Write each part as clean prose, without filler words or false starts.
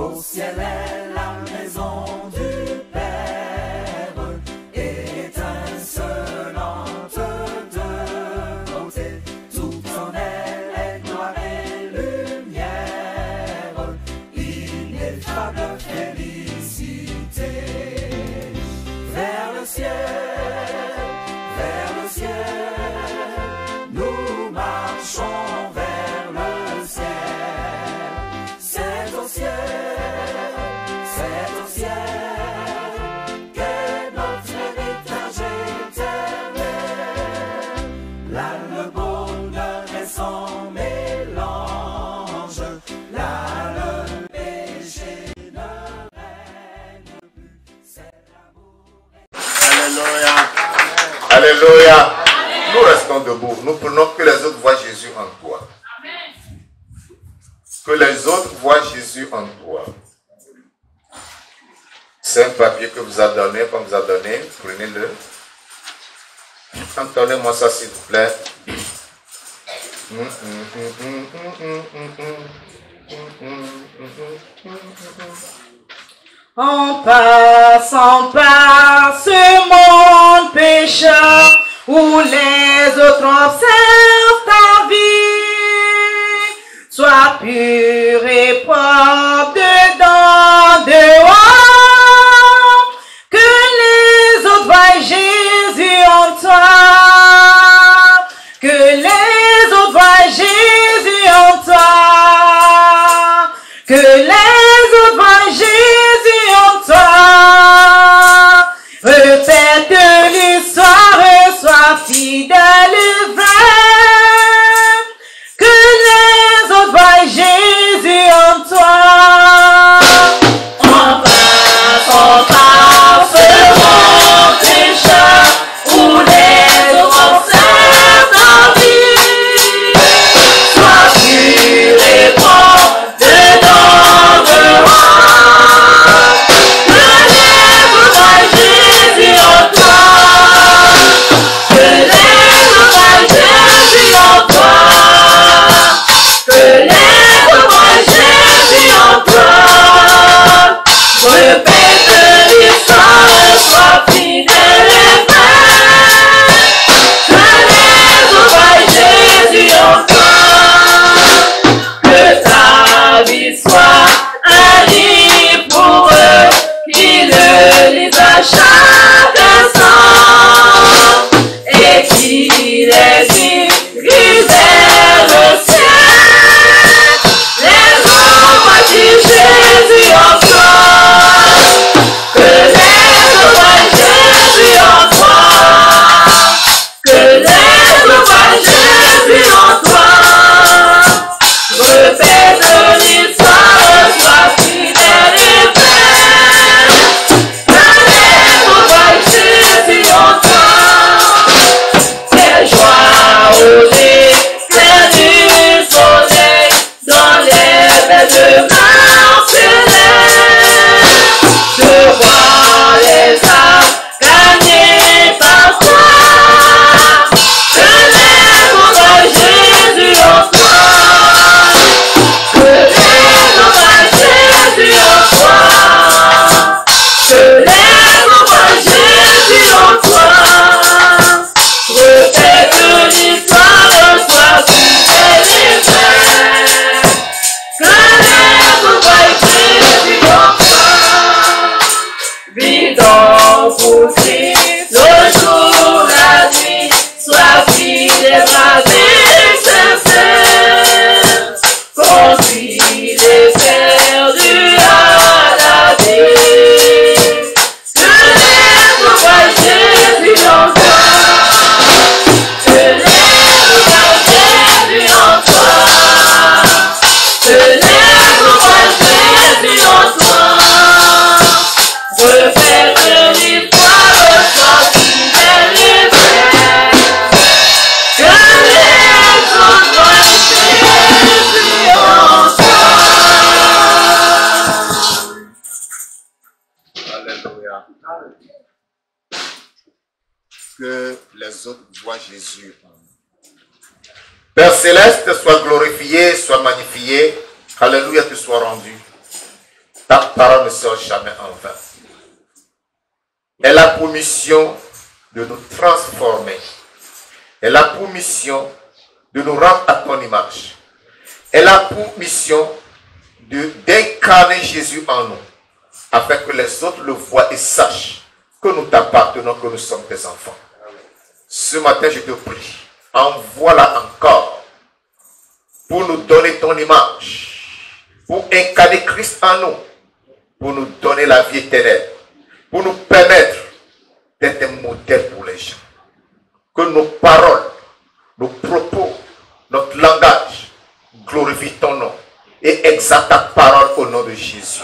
Au ciel est la maison du Père, étincelante de beauté, tout en elle est gloire et lumière, ineffable félicité. Vers le ciel, nous marchons vers le ciel. C'est au ciel qu'est notre héritage éternel. Là le bonheur est sans mélange, là le péché ne règne plus, c'est l'amour. Alléluia. Alléluia. Nous restons debout. Nous prenons que les autres voient Jésus en toi. Que les autres voient Jésus en toi. C'est un papier que vous a donné, qu'on vous a donné. Prenez-le. Entendez-moi ça, s'il vous plaît. En passant par ce monde pécheur où les autres observent ta vie, sois pur et propre dedans, dehors, que les autres voient Jésus en toi, que les autres voient Jésus en toi, que les autres voient Jésus en toi. Répète l'histoire, sois fidèle et vrai, que les autres voient Jésus en toi. En passant par ce monde pécheur où les autres observent ta vie, sois pur et propre dedans, dehors, que les autres voient Jésus en toi, que les autres voient Jésus en toi, que les autres voient Jésus en toi. Répète l'histoire, sois fidèle et vrai, que les autres voient Jésus en toi, que ta vie soit un livre pour eux, qui le lisent à chaque instant, et qui les dirige vers le ciel. Les hommes voient Jésus en toi, que les hommes voient Jésus en toi, que les hommes voient Jésus en toi. Répète l'histoire, sois fidèle et vrai, que les hommes voient Jésus en toi. Quelle joie au éclair du soleil dans les belles demeures célestes, de voir les âmes gagner parfois, que les hommes voient Jésus en toi, que les hommes voient Jésus en toi, que les hommes voient Jésus en toi. Répète l'histoire, sois fidèle et vrai, que les hommes voient Jésus en toi. Vis dans pour Christ, le jour, la nuit, sois fidèle, brave et sincère, conduis les perdus à la vie, que les hommes voient Jésus en toi, que les hommes voient Jésus en toi, que les hommes voient Jésus en toi. Répète l'histoire, sois fidèle et vrai, que les autres voient Jésus en toi. Alléluia. Que les autres voient Jésus en nous. Père Céleste, sois glorifié, sois magnifié. Alléluia, te soit rendu. Ta parole ne sera jamais en vain. Elle a pour mission de nous transformer. Elle a pour mission de nous rendre à ton image. Elle a pour mission d'incarner Jésus en nous, afin que les autres le voient et sachent que nous t'appartenons, que nous sommes tes enfants. Ce matin, je te prie, envoie-la encore pour nous donner ton image, pour incarner Christ en nous, pour nous donner la vie éternelle, pour nous permettre d'être un modèle pour les gens. Que nos paroles, nos propos, notre langage glorifient ton nom et exalte ta parole au nom de Jésus.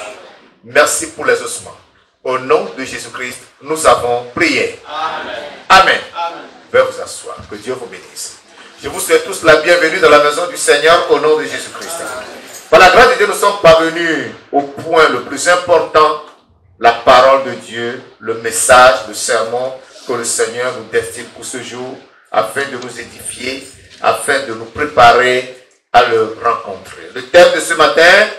Merci pour les ossements. Au nom de Jésus-Christ, nous avons prié. Amen. Amen. Amen. Veuillez vous asseoir. Que Dieu vous bénisse. Je vous souhaite tous la bienvenue dans la maison du Seigneur au nom de Jésus-Christ. Par la grâce de Dieu, nous sommes parvenus au point le plus important, la parole de Dieu, le message, le sermon que le Seigneur nous destine pour ce jour, afin de nous édifier, afin de nous préparer à le rencontrer. Le thème de ce matin,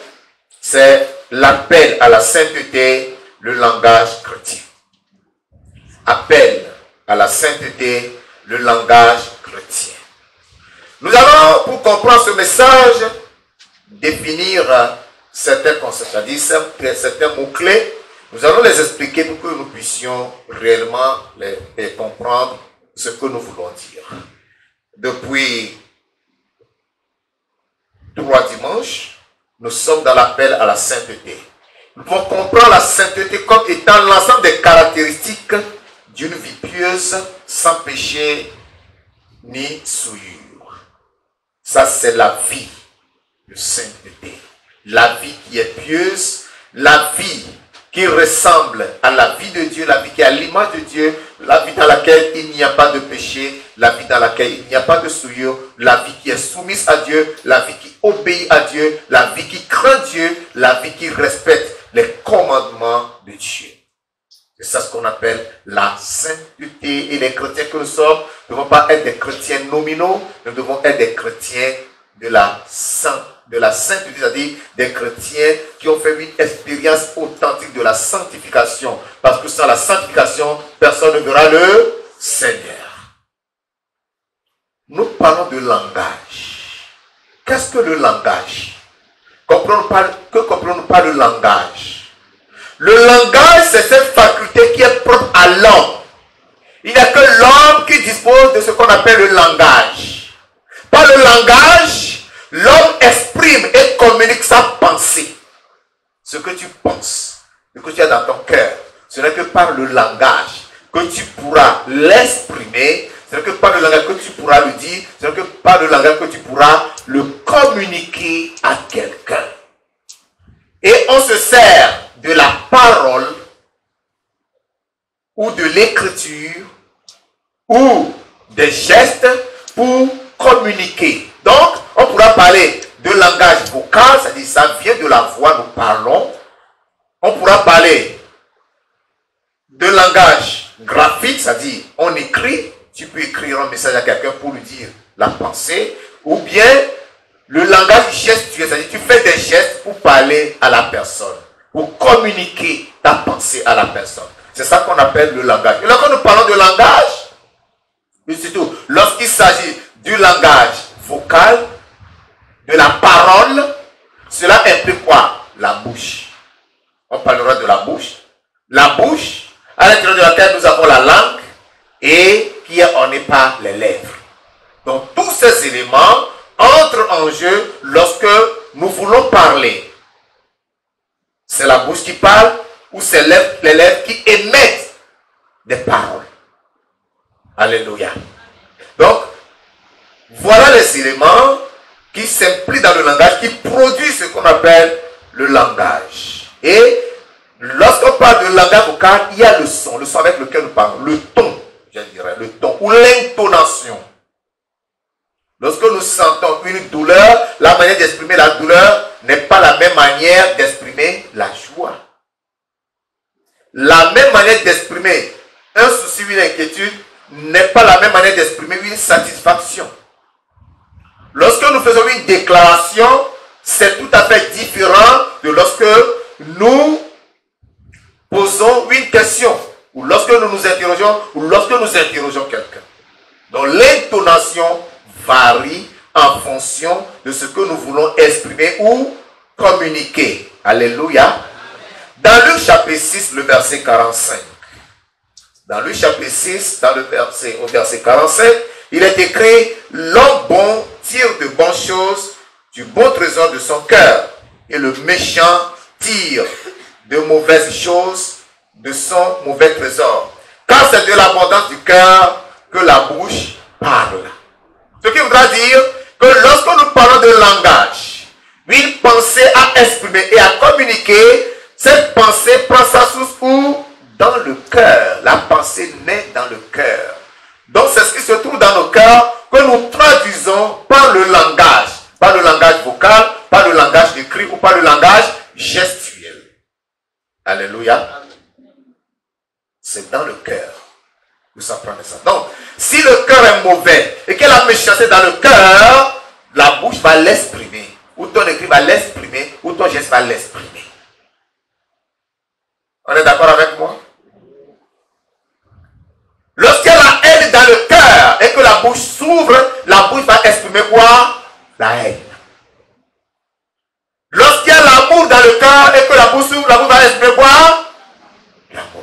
c'est l'appel à la sainteté, le langage chrétien. Appel à la sainteté, le langage chrétien. Nous allons, pour comprendre ce message, définir certains concepts, c'est-à-dire certains mots-clés. Nous allons les expliquer pour que nous puissions réellement les comprendre ce que nous voulons dire. Depuis 3 dimanches, nous sommes dans l'appel à la sainteté. Nous pouvons comprendre la sainteté comme étant l'ensemble des caractéristiques d'une vie pieuse, sans péché ni souillure. Ça, c'est la vie de sainteté. La vie qui est pieuse, la vie qui ressemble à la vie de Dieu, la vie qui est à l'image de Dieu, la vie dans laquelle il n'y a pas de péché, la vie dans laquelle il n'y a pas de souillure, la vie qui est soumise à Dieu, la vie qui obéit à Dieu, la vie qui craint Dieu, la vie qui respecte les commandements de Dieu. C'est ça ce qu'on appelle la sainteté. Et les chrétiens que nous sommes ne devons pas être des chrétiens nominaux, nous devons être des chrétiens de la sainteté, c'est-à-dire des chrétiens qui ont fait une expérience authentique de la sanctification. Parce que sans la sanctification, personne ne verra le Seigneur. Nous parlons de langage. Qu'est-ce que le langage? Que comprenons-nous par le langage? Le langage, c'est cette faculté qui est propre à l'homme. Il n'y a que l'homme qui dispose de ce qu'on appelle le langage. Par le langage, l'homme exprime et communique sa pensée. Ce que tu penses, ce que tu as dans ton cœur, ce n'est que par le langage que tu pourras l'exprimer, ce n'est que par le langage que tu pourras le dire, ce n'est que par le langage que tu pourras le communiquer à quelqu'un. Et on se sert de la parole ou de l'écriture ou des gestes pour communiquer. Donc, on pourra parler de langage vocal, c'est-à-dire ça vient de la voix, nous parlons. On pourra parler de langage graphique, c'est-à-dire on écrit, tu peux écrire un message à quelqu'un pour lui dire la pensée, ou bien le langage gestuel, c'est-à-dire tu fais des gestes pour parler à la personne, pour communiquer ta pensée à la personne. C'est ça qu'on appelle le langage. Et là, quand nous parlons de langage, mais surtout, lorsqu'il s'agit du langage vocal, de la parole, cela implique quoi? La bouche. On parlera de la bouche. La bouche, à l'intérieur de laquelle nous avons la langue et qui est ornée par les lèvres. Donc, tous ces éléments entrent en jeu lorsque nous voulons parler. C'est la bouche qui parle ou c'est les lèvres qui émettent des paroles. Alléluia. Donc, voilà les éléments qui s'impliquent dans le langage, qui produisent ce qu'on appelle le langage. Et lorsqu'on parle de langage vocal, il y a le son avec lequel nous parlons, le ton, je dirais, le ton ou l'intonation. Lorsque nous sentons une douleur, la manière d'exprimer la douleur n'est pas la même manière d'exprimer la joie. La même manière d'exprimer un souci ou une inquiétude n'est pas la même manière d'exprimer une satisfaction. Lorsque nous faisons une déclaration, c'est tout à fait différent de lorsque nous question, ou lorsque nous nous interrogeons, ou lorsque nous interrogeons quelqu'un. Donc l'intonation varie en fonction de ce que nous voulons exprimer ou communiquer. Alléluia. Dans Luc chapitre 6, le verset 45. Dans Luc chapitre 6, au verset 45, il est écrit: l'homme bon tire de bonnes choses du bon trésor de son cœur, et le méchant tire de mauvaises choses de son mauvais trésor. Car c'est de l'abondance du cœur que la bouche parle. Ce qui voudra dire que lorsque nous parlons de langage, une pensée à exprimer et à communiquer, cette pensée prend sa source où? Dans le cœur. La pensée naît dans le cœur. Donc c'est ce qui se trouve dans nos cœurs que nous traduisons par le langage. Par le langage vocal, par le langage écrit ou par le langage gestuel. Alléluia. C'est dans le cœur que ça prend ça. Donc, si le cœur est mauvais et que la méchanceté dans le cœur, la bouche va l'exprimer. Ou ton écrit va l'exprimer, ou ton geste va l'exprimer. On est d'accord avec moi? Lorsqu'il y a la haine dans le cœur et que la bouche s'ouvre, la bouche va exprimer quoi? La haine. Lorsqu'il y a l'amour dans le cœur et que la bouche s'ouvre, la bouche va exprimer quoi? L'amour.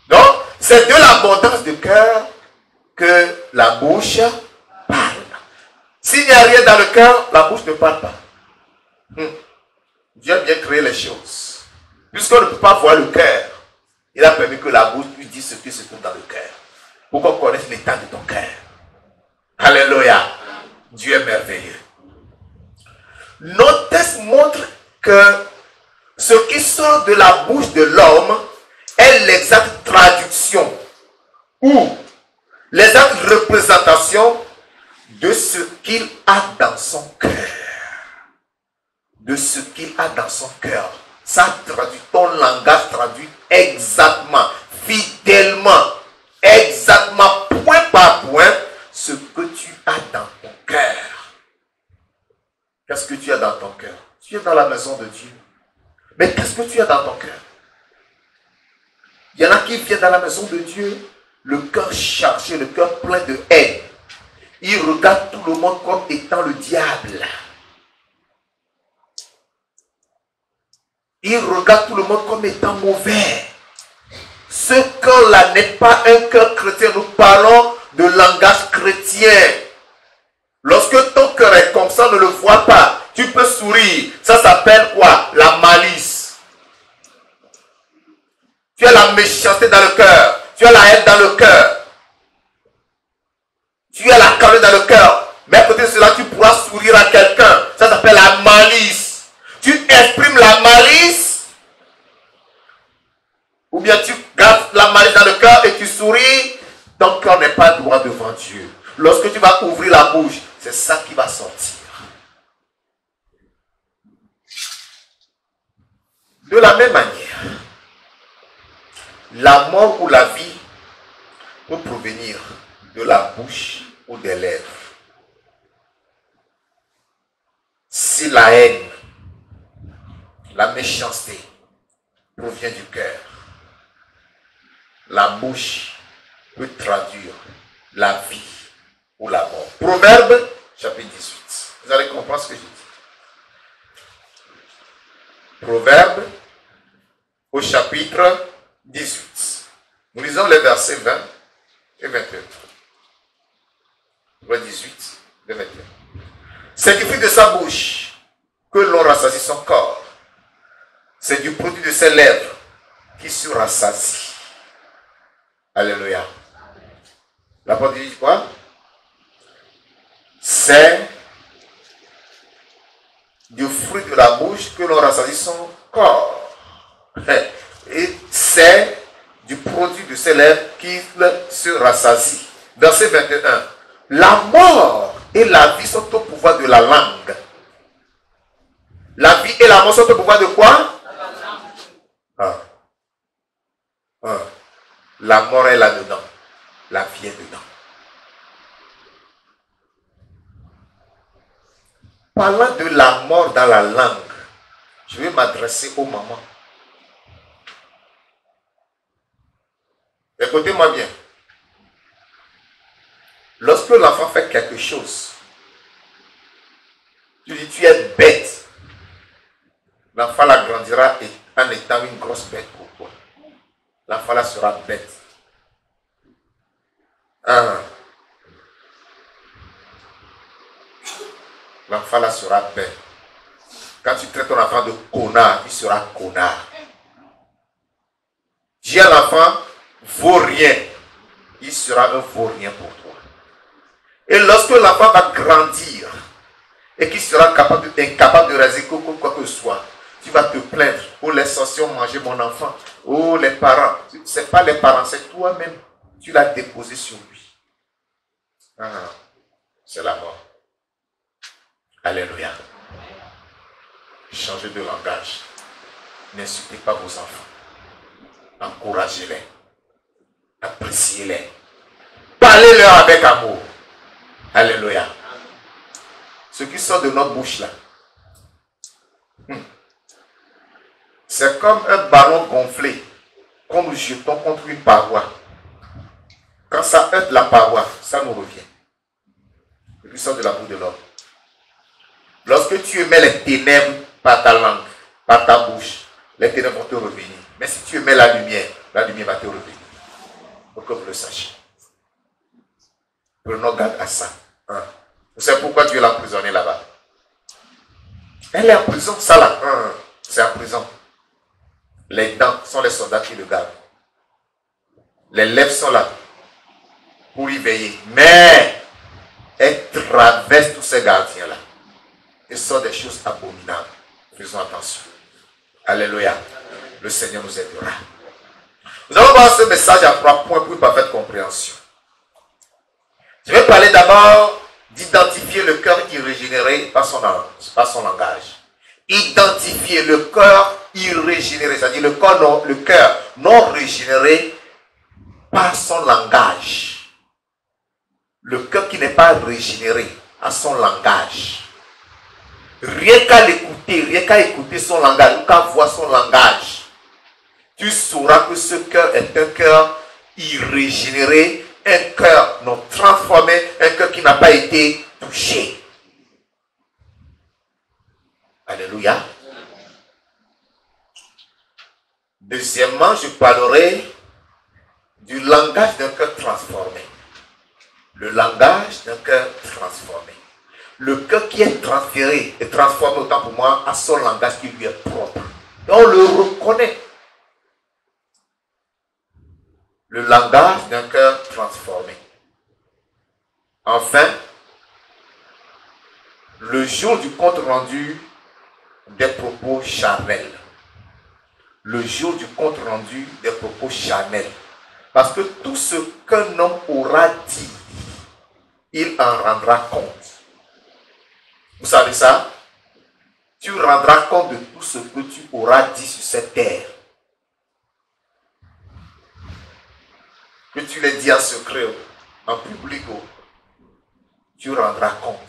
Donc, c'est de l'abondance du cœur que la bouche parle. S'il n'y a rien dans le cœur, la bouche ne parle pas. Dieu a bien créé les choses. Puisqu'on ne peut pas voir le cœur, il a permis que la bouche lui dise ce qui se trouve dans le cœur. Pour qu'on connaisse l'état de ton cœur. Alléluia. Dieu est merveilleux. Nos textes montrent que ce qui sort de la bouche de l'homme est l'exacte traduction ou l'exacte représentation de ce qu'il a dans son cœur. De ce qu'il a dans son cœur. Ça traduit, ton langage traduit exactement, fidèlement, exactement, point par point, ce que tu as dans ton cœur. Qu'est-ce que tu as dans ton cœur? Tu es dans la maison de Dieu. Mais qu'est-ce que tu as dans ton cœur? Il y en a qui viennent dans la maison de Dieu, le cœur chargé, le cœur plein de haine. Ils regardent tout le monde comme étant le diable. Ils regardent tout le monde comme étant mauvais. Ce cœur-là n'est pas un cœur chrétien. Nous parlons de langage chrétien. Lorsque ton cœur est comme ça, ne le vois pas. Tu peux sourire. Ça s'appelle quoi? La malice. Tu as la méchanceté dans le cœur. Tu as la haine dans le cœur. Tu as la calomnie dans le cœur. Mais à côté de cela, tu pourras sourire à quelqu'un. Ça s'appelle la malice. Tu exprimes la malice. Ou bien tu gardes la malice dans le cœur et tu souris. Ton cœur n'est pas droit devant Dieu. Lorsque tu vas ouvrir la bouche, c'est ça qui va sortir. De la même manière, la mort ou la vie peut provenir de la bouche ou des lèvres. Si la haine, la méchanceté provient du cœur, la bouche peut traduire la vie ou la mort. Proverbe, chapitre 18. Vous allez comprendre ce que je dis. Proverbe, au chapitre 18. Nous lisons les versets 20 et 21. Verset 18 et 21. C'est du fruit de sa bouche que l'on rassasie son corps. C'est du produit de ses lèvres qui se rassasie. Alléluia. La parole dit quoi? C'est du fruit de la bouche que l'on rassasie son corps. Et c'est du produit de ses lèvres qui se rassasie. Verset 21. La mort et la vie sont au pouvoir de la langue. La vie et la mort sont au pouvoir de quoi? La mort est là-dedans. La vie est dedans. Parlant de la mort dans la langue, je vais m'adresser aux mamans. Écoutez-moi bien. Lorsque l'enfant fait quelque chose, tu dis tu es bête. L'enfant la grandira en étant une grosse bête pour toi. L'enfant là sera bête. L'enfant là sera bête. Quand tu traites ton enfant de connard, il sera connard. Dis à l'enfant, vaut rien. Il sera un vaut rien pour toi. Et lorsque l'enfant va grandir et qu'il sera incapable de réaliser quoi que ce soit, tu vas te plaindre. Oh, les sorciers ont mangé mon enfant. Oh, les parents. Ce n'est pas les parents, c'est toi-même. Tu l'as déposé sur lui. C'est la mort. Alléluia. Changez de langage. N'insultez pas vos enfants. Encouragez-les. Appréciez-les. Parlez-leur avec amour. Alléluia. Ce qui sort de notre bouche là, c'est comme un ballon gonflé qu'on nous jetons contre une paroi. Quand ça heurte la paroi, ça nous revient. Ce qui sort de la bouche de l'homme. Lorsque tu émets les ténèbres par ta langue, par ta bouche, les ténèbres vont te revenir. Mais si tu émets la lumière va te revenir. Pour que vous le sachiez. Prenons garde à ça. Vous savez pourquoi Dieu l'a emprisonné là-bas? Elle est en prison, ça là. C'est en prison. Les dents sont les soldats qui le gardent. Les lèvres sont là pour y veiller. Mais elle traverse tous ces gardiens-là. Et sort des choses abominables. Faisons attention. Alléluia. Le Seigneur nous aidera. Nous allons voir ce message à 3 points pour une parfaite compréhension. Je vais parler d'abord d'identifier le cœur irrégénéré par son langage. Identifier le cœur irrégénéré, c'est-à-dire le cœur non régénéré par son langage. Le cœur qui n'est pas régénéré à son langage. Rien qu'à l'écouter, rien qu'à écouter son langage, ou qu'à voir son langage, tu sauras que ce cœur est un cœur irrégénéré, un cœur non transformé, un cœur qui n'a pas été touché. Alléluia. Deuxièmement, je parlerai du langage d'un cœur transformé. Le langage d'un cœur transformé. Le cœur qui est transféré et transformé, autant pour moi, à son langage qui lui est propre. Et on le reconnaît. Le langage d'un cœur transformé. Enfin, le jour du compte rendu des propos charnels. Le jour du compte rendu des propos charnels. Parce que tout ce qu'un homme aura dit, il en rendra compte. Vous savez ça? Tu rendras compte de tout ce que tu auras dit sur cette terre. Que tu l'aies dit en secret, en public, tu rendras compte.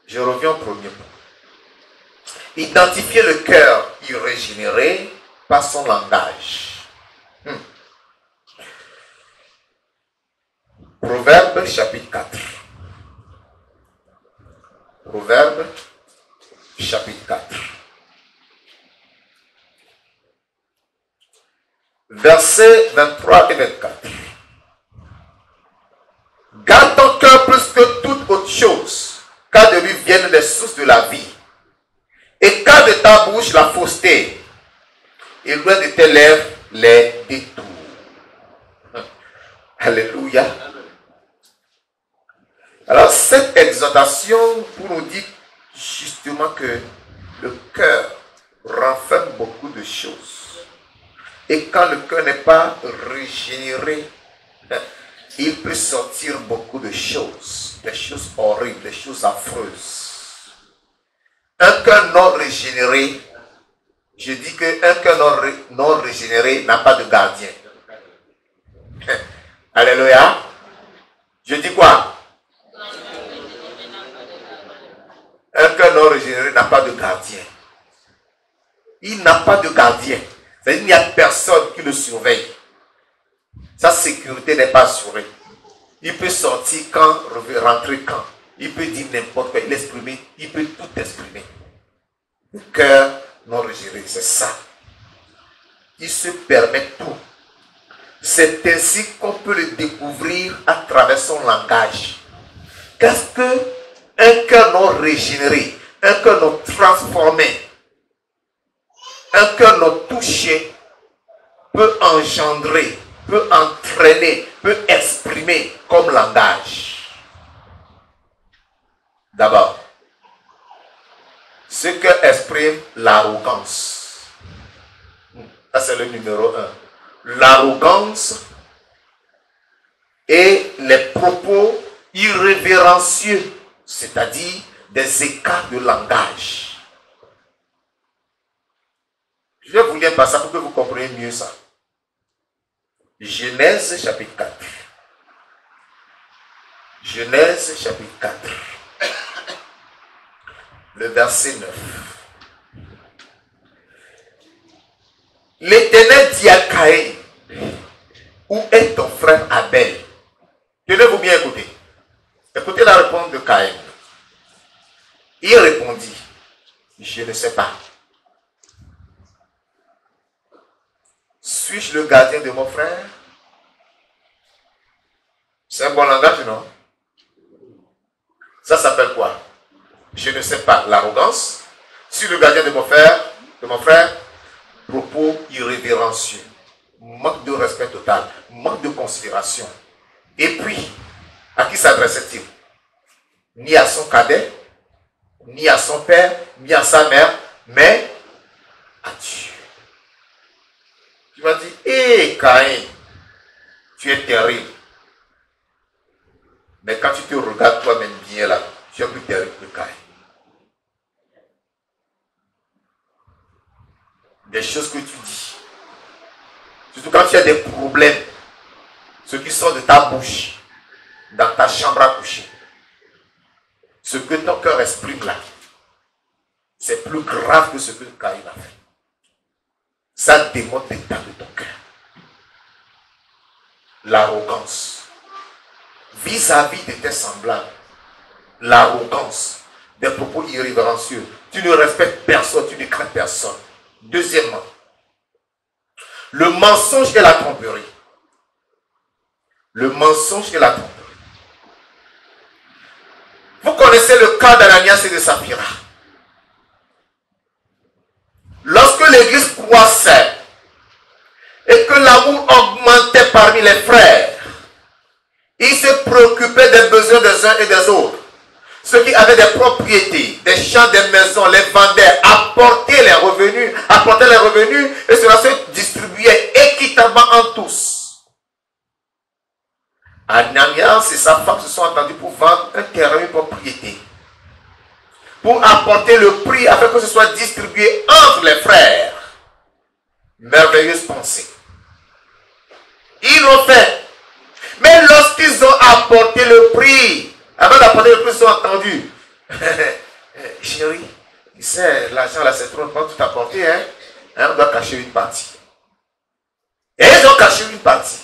Je reviens au premier point. Identifier le cœur irrégénéré par son langage. Proverbe chapitre 4. Proverbe chapitre 4. Versets 23 et 24. Garde ton cœur plus que toute autre chose, car de lui viennent les sources de la vie. Et car de ta bouche la fausseté, et loin de tes lèvres les détours. Alléluia. Alors cette exhortation pour nous dire justement que le cœur renferme beaucoup de choses. Et quand le cœur n'est pas régénéré, il peut sortir beaucoup de choses. Des choses horribles, des choses affreuses. Un cœur non régénéré, je dis qu'un cœur non régénéré n'a pas de gardien. Alléluia. Je dis quoi? Un cœur non régénéré n'a pas de gardien. Il n'a pas de gardien. C'est-à-dire qu'il n'y a personne qui le surveille. Sa sécurité n'est pas assurée. Il peut sortir quand, rentrer quand. Il peut dire n'importe quoi. Il peut tout exprimer. Le cœur non régénéré, c'est ça. Il se permet tout. C'est ainsi qu'on peut le découvrir à travers son langage. Qu'est-ce qu'un cœur non régénéré, un cœur non transformé, un cœur non touché peut engendrer, peut entraîner, peut exprimer comme langage? D'abord, ce que exprime l'arrogance. Ça, c'est le numéro 1. L'arrogance et les propos irrévérencieux, c'est-à-dire des écarts de langage. Je vais vous lire un passage pour que vous compreniez mieux ça. Genèse chapitre 4. Genèse chapitre 4. Le verset 9. L'Éternel dit à Caïn, où est ton frère Abel? Tenez-vous bien écouter. Écoutez la réponse de Caïn. Il répondit, je ne sais pas. Suis-je le gardien de mon frère? C'est un bon langage, non? Ça s'appelle quoi? Je ne sais pas. L'arrogance. Suis le gardien de mon frère, propos irrévérencieux, manque de respect total, manque de considération. Et puis, à qui s'adressait-il? Ni à son cadet, ni à son père, ni à sa mère, mais à Dieu. Tu m'as dit, hé Caïn, tu es terrible. Mais quand tu te regardes toi-même bien là, tu es plus terrible que Caïn. Des choses que tu dis, surtout quand tu as des problèmes, ce qui sort de ta bouche, dans ta chambre à coucher, ce que ton cœur exprime là, c'est plus grave que ce que Caïn a fait. Ça démontre l'état de ton cœur. L'arrogance vis-à-vis de tes semblables, l'arrogance, des propos irrévérencieux, tu ne respectes personne, tu ne crains personne. Deuxièmement, le mensonge et la tromperie. Le mensonge et la tromperie. Vous connaissez le cas d'Ananias et de Saphira. Lorsque l'église croissait et que l'amour augmentait parmi les frères, ils se préoccupaient des besoins des uns et des autres. Ceux qui avaient des propriétés, des champs, des maisons, les vendaient, apportaient les revenus et cela se distribuait équitablement en tous. Ananias et sa femme se sont entendus pour vendre un terrain, une propriété, pour apporter le prix afin que ce soit distribué entre les frères. Merveilleuse pensée. Ils l'ont fait. Mais lorsqu'ils ont apporté le prix, avant d'apporter le prix, ils ont entendu. Chérie, tu sais, l'argent là, c'est trop, on peut tout apporter, hein? On doit cacher une partie. Et ils ont caché une partie.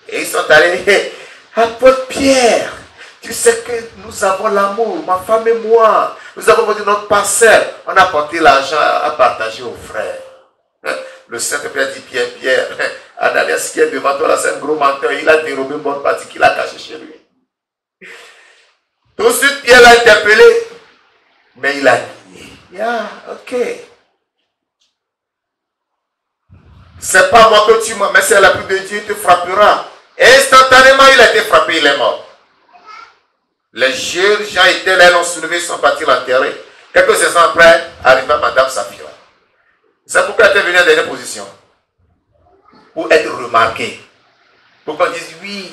Et ils sont allés, apôtre Pierre, tu sais que nous avons l'amour, ma femme et moi. Nous avons vendu notre parcelle. On a apporté l'argent à partager aux frères. Le Saint-Père dit, Pierre, Ananias qui est devant toi là, c'est un gros menteur. Il a dérobé une bonne partie qu'il a cachée chez lui. Tout de suite, Pierre l'a interpellé. Mais il a dit, yeah, ok. C'est pas moi que tu m'as, mais c'est la pluie de Dieu, il te frappera. Et instantanément, il a été frappé, il est mort. Les jeunes gens étaient là, l'ont soulevé, ils sont partis l'enterrer. Quelques instants après, arriva Madame Saphira. C'est pourquoi elle était venue à la dernière position. Pour être remarquée. Pour qu'on dise, oui,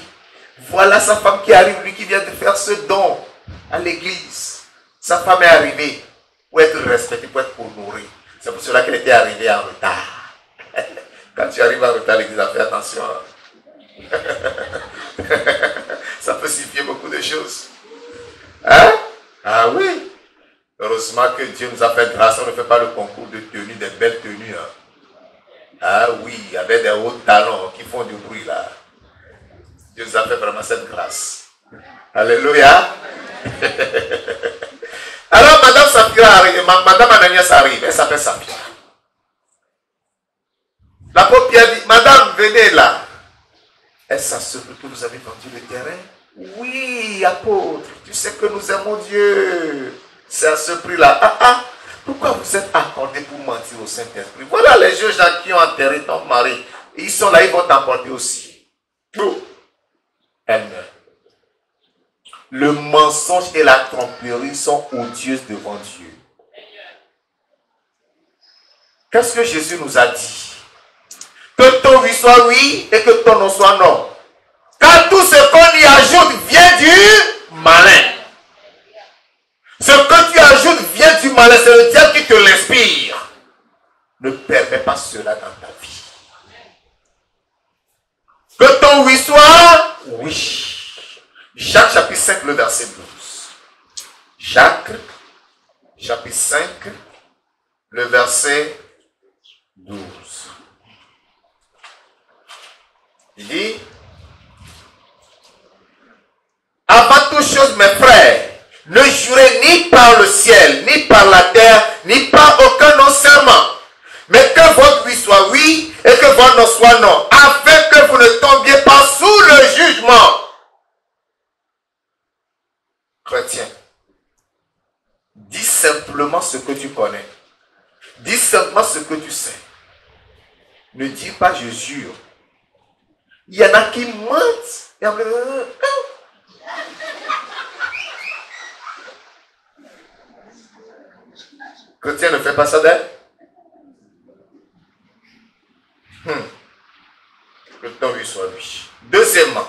voilà sa femme qui arrive, lui qui vient de faire ce don à l'église. Sa femme est arrivée pour être respectée, pour être honorée. C'est pour cela qu'elle était arrivée en retard. Quand tu arrives en retard à l'église, fais attention. Ça peut signifier beaucoup de choses. Hein? Ah oui. Heureusement que Dieu nous a fait grâce. On ne fait pas le concours de tenues, des belles tenues. Hein? Ah oui, avec des hauts talons qui font du bruit là. Alléluia. Alors, Madame Sapphira arrive, Madame Ananias arrive, elle s'appelle Sapphira. L'apôtre Pierre dit, Madame, venez là. Elle s'assure que vous avez vendu le terrain. Oui, apôtre, tu sais que nous aimons Dieu. C'est à ce prix-là. Pourquoi vous êtes accordé pour mentir au Saint-Esprit? Voilà les jeunes gens qui ont enterré ton mari. Ils sont là, ils vont t'emporter aussi. Elle meurt. Le mensonge et la tromperie sont odieuses devant Dieu. Qu'est-ce que Jésus nous a dit? Que ton oui soit oui et que ton non soit non. Car tout ce qu'on y ajoute vient du malin. Ce que tu ajoutes vient du malin, c'est le diable qui te l'inspire. Ne permets pas cela dans ta vie. Que ton oui soit oui. Jacques chapitre 5, le verset 12. Jacques chapitre 5, le verset 12. Il dit, avant toute chose, mes frères, ne jurez ni par le ciel, ni par la terre, ni par aucun autre serment, mais que votre oui soit oui et que votre non soit non, afin que vous ne tombiez pas sous le jugement. Chrétien, dis simplement ce que tu connais. Dis simplement ce que tu sais. Ne dis pas je jure. Il y en a qui mentent. Chrétien, ne fais pas ça d'elle. Que ton oui soit lui. Deuxièmement,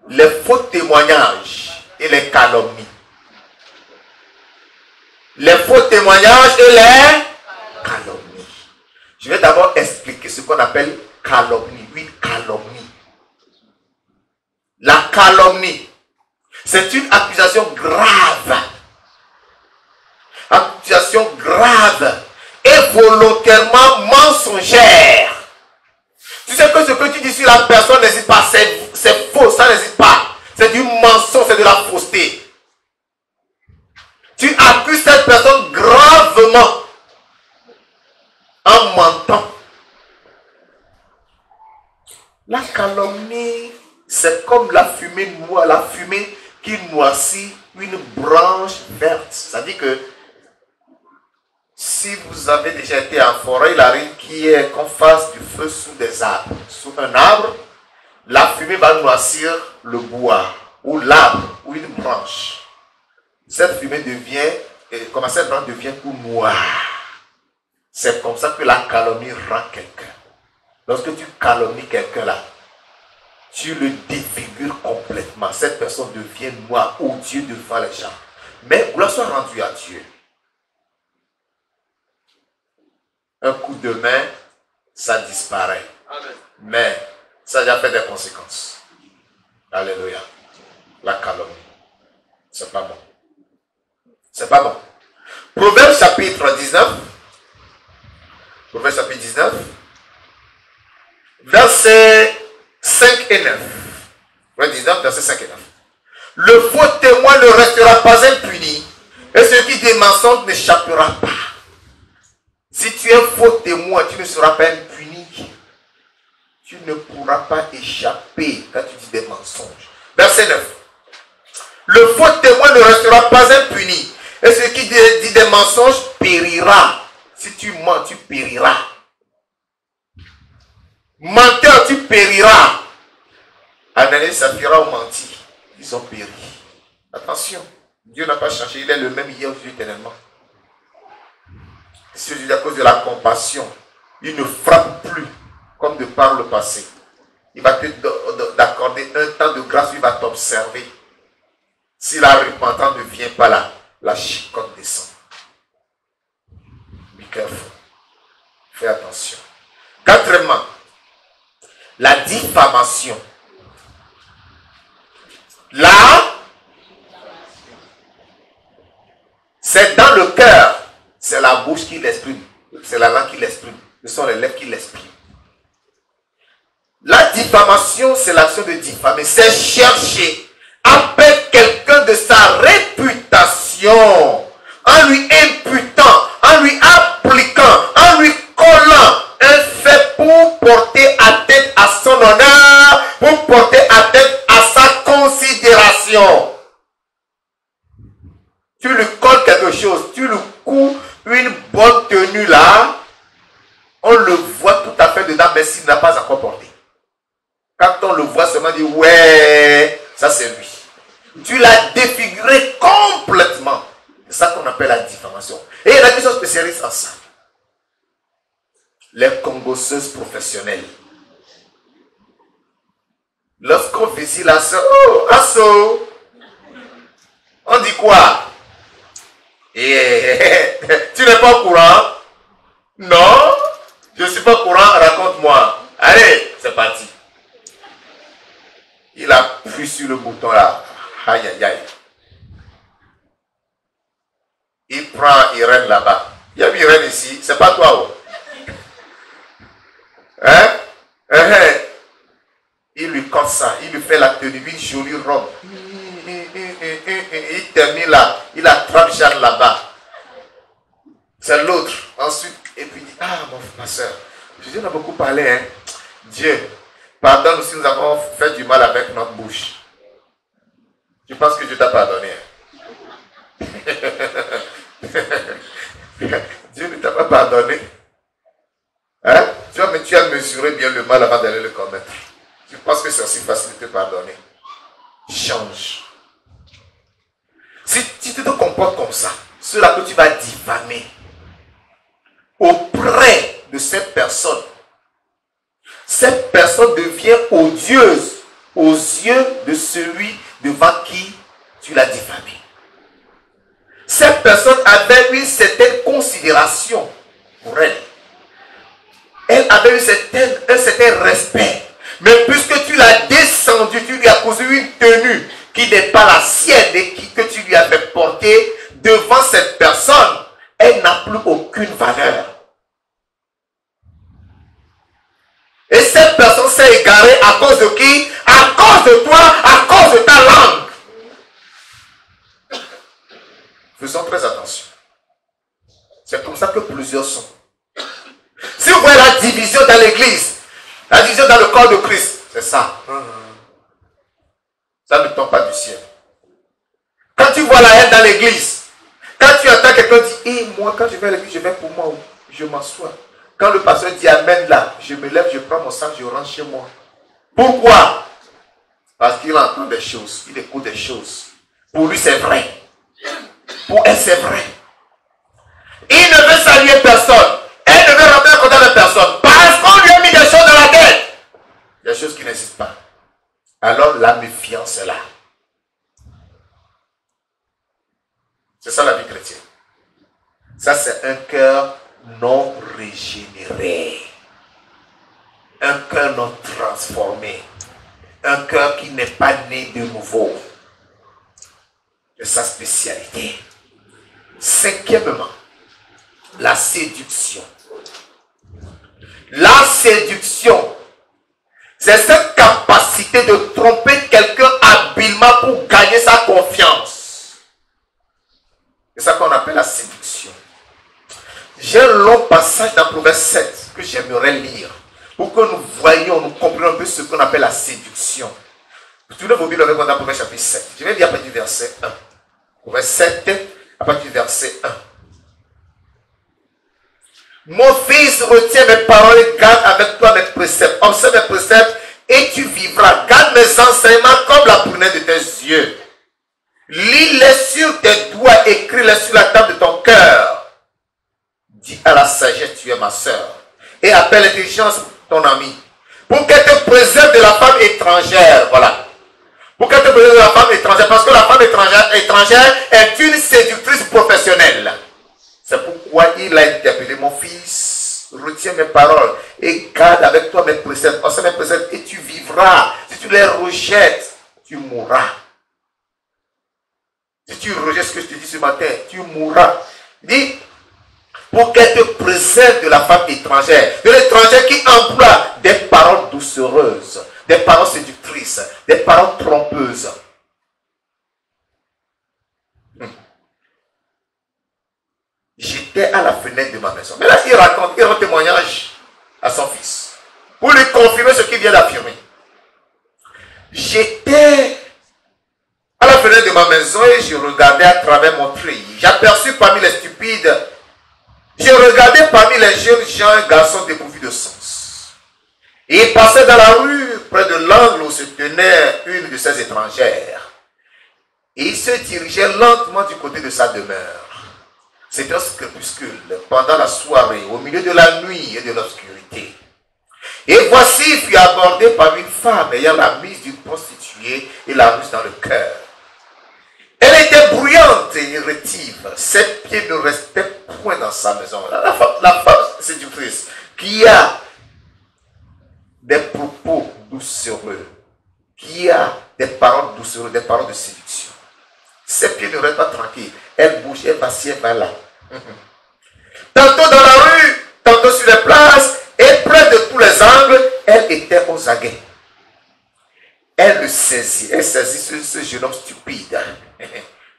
les faux témoignages et les calomnies. Les faux témoignages et les calomnies. Je vais d'abord expliquer ce qu'on appelle calomnie. Oui, calomnie. La calomnie, c'est une accusation grave. Accusation grave et volontairement mensongère. Tu sais que ce que tu dis sur la personne n'hésite pas, c'est faux, ça n'hésite pas. C'est du mensonge, c'est de la fausseté. Tu accuses cette personne gravement en mentant. La calomnie, c'est comme la fumée noire, la fumée qui noircit une branche verte. C'est-à-dire que si vous avez déjà été en forêt, il arrive qu'on fasse du feu sous des arbres. Sous un arbre, la fumée va noircir le bois, ou l'arbre, ou une branche. Cette fumée devient, comme cette branche devient tout noire. C'est comme ça que la calomnie rend quelqu'un. Lorsque tu calomnies quelqu'un là, tu le défigures complètement. Cette personne devient noire, odieux devant les gens. Mais gloire soit rendue à Dieu. Un coup de main, ça disparaît. Amen. Mais ça a déjà fait des conséquences. Alléluia. La calomnie. C'est pas bon. C'est pas bon. Proverbe chapitre 19. Proverbe chapitre 19. Versets 5 et 9. Proverbe 19, versets 5 et 9. Le faux témoin ne restera pas impuni, et celui qui dit mensonge n'échappera pas. Si tu es faux témoin, tu ne seras pas impuni. Tu ne pourras pas échapper quand tu dis des mensonges. Verset 9. Le faux témoin ne restera pas impuni, et celui qui dit des mensonges périra. Si tu mens, tu périras. Menteur, tu périras. Ananias et Sapphira ont menti. Ils ont péri. Attention, Dieu n'a pas changé. Il est le même hier, aujourd'hui, éternellement. C'est à cause de la compassion. Il ne frappe plus comme de par le passé. Il va t'accorder un temps de grâce. Il va t'observer. Si la repentance ne vient pas là, la chicotte descend. Be careful. Fais attention. Quatrièmement, la diffamation. Là, c'est dans le cœur. C'est la bouche qui l'exprime. C'est la langue qui l'exprime. Ce sont les lèvres qui l'expriment. La diffamation, c'est l'action de diffamer. C'est chercher à perdre quelqu'un de sa réputation en lui imputant, en lui appliquant, en lui collant un fait pour porter atteinte à son honneur, pour porter atteinte à sa considération. Tu lui colles quelque chose, tu lui coupes une bonne tenue là, on le voit tout à fait dedans, mais s'il n'a pas encore porté. Quand on le voit seulement dire, ouais, ça c'est lui. Tu l'as défiguré complètement. C'est ça qu'on appelle la diffamation. Et il y en a qui sont spécialistes en ça. Les congosseuses professionnelles. Lorsqu'on visite la soeur, oh, asso, on dit quoi? Et tu n'es pas au courant? Non, je ne suis pas au courant, raconte-moi. Allez, c'est parti. Il appuie sur le bouton là. Aïe, aïe, aïe. Il prend Irène là-bas. Il y a Irène ici, c'est pas toi. Oh. Hein? Il lui compte ça, il lui fait la tenue, une jolie robe. Il termine là, il attrape Jeanne là-bas. C'est l'autre. Ensuite, et puis il dit, ah ma soeur, Jésus en a beaucoup parlé, hein. Dieu, pardonne-nous si nous avons fait du mal avec notre bouche. Tu penses que Dieu t'a pardonné? Dieu ne t'a pas pardonné. Hein? Tu as mesuré bien le mal avant d'aller le commettre. Tu penses que c'est aussi facile de te pardonner? Change. Si tu te comportes comme ça, ceux-là que tu vas diffamer auprès de cette personne devient odieuse aux yeux de celui devant qui tu l'as diffamé. Cette personne avait une certaine considération pour elle. Elle avait un certain respect. Mais puisque tu l'as descendu, tu lui as causé une tenue qui n'est pas la sienne et que tu lui as fait porter devant cette personne, elle n'a plus aucune valeur. Et cette personne s'est égarée à cause de qui? À cause de toi, à cause de ta langue. Faisons très attention. C'est comme ça que plusieurs sont. Si vous voyez la division dans l'église, la division dans le corps de Christ, c'est ça. Ça ne tombe pas du ciel. Quand tu vois la haine dans l'église, quand tu entends quelqu'un dire, et moi quand je vais à l'église, je vais pour moi, je m'assois. Quand le pasteur dit amen là, je me lève, je prends mon sac, je rentre chez moi. Pourquoi? Parce qu'il entend des choses, il écoute des choses. Pour lui c'est vrai. Pour elle c'est vrai. Il ne veut saluer personne. Elle ne veut rentrer en contact avec personne. Parce qu'on lui a mis des choses dans la tête. Des choses qui n'existent pas. Alors la méfiance est là. C'est ça la vie chrétienne. Ça c'est un cœur non régénéré. Un cœur non transformé. Un cœur qui n'est pas né de nouveau. C'est sa spécialité. Cinquièmement, la séduction. La séduction, c'est cette capacité de tromper quelqu'un habilement pour gagner sa confiance. C'est ça qu'on appelle la séduction. J'ai un long passage dans Proverbe 7 que j'aimerais lire pour que nous voyions, nous comprenions un peu ce qu'on appelle la séduction. Tournez vos Bibles avec moi dans Proverbe chapitre 7. Je vais lire à partir du verset 1. Proverbe 7, à partir du verset 1. Mon fils, retiens mes paroles et garde avec toi mes préceptes. Observe mes préceptes et tu vivras. Garde mes enseignements comme la prunelle de tes yeux. Lis-les sur tes doigts, écris-les sur la table de ton cœur. Dis à la sagesse, tu es ma soeur. Et appelle l'intelligence ton ami. Pour qu'elle te préserve de la femme étrangère. Voilà. Pour qu'elle te préserve de la femme étrangère. Parce que la femme étrangère est une séductrice professionnelle. C'est pourquoi il a interpellé mon fils. Retiens mes paroles et garde avec toi mes préceptes. Observe mes préceptes et tu vivras. Si tu les rejettes, tu mourras. Si tu rejettes ce que je te dis ce matin, tu mourras. Dis, pour qu'elle te préserve de la femme étrangère. De l'étranger qui emploie des paroles paroles doucereuses, des paroles séductrices, des paroles trompeuses. J'étais à la fenêtre de ma maison. Mais là, il rend témoignage à son fils pour lui confirmer ce qu'il vient d'affirmer. J'étais à la fenêtre de ma maison et je regardais à travers mon treillis. J'aperçus parmi les stupides, je regardais parmi les jeunes gens un garçon dépourvu de sens. Et il passait dans la rue, près de l'angle où se tenait une de ses étrangères. Et il se dirigeait lentement du côté de sa demeure. C'était un crépuscule, pendant la soirée, au milieu de la nuit et de l'obscurité. Et voici, il fut abordé par une femme ayant la mise d'une prostituée et la ruse dans le cœur. Elle était bruyante et rétive. Ses pieds ne restaient point dans sa maison. La femme séductrice qui a des propos doucereux, qui a des paroles doucereuses, des paroles de séduction. Ses pieds ne restent pas tranquilles. Elle bouge, elle vacille vers là. Tantôt dans la rue, tantôt sur les places, et près de tous les angles, elle était aux aguets. Elle le saisit. Elle saisit ce jeune homme stupide.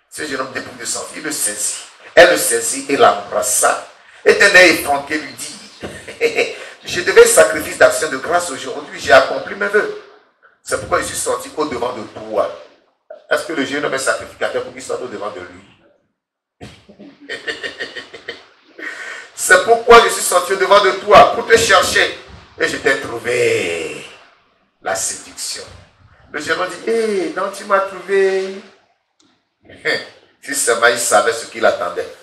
Ce jeune homme dépourvu de sang. Il le saisit. Elle le saisit et l'embrassa. Et d'un œil effronté lui dit, je devais sacrifice d'action de grâce aujourd'hui. J'ai accompli mes vœux. C'est pourquoi je suis sorti au devant de toi. Est-ce que le jeune homme est sacrificateur pour qu'il sorte au devant de lui? C'est pourquoi je suis sorti au devant de toi pour te chercher. Et je t'ai trouvé. La séduction. Le jeune homme dit, hé, non, tu m'as trouvé. Si seulement il savait ce qu'il attendait.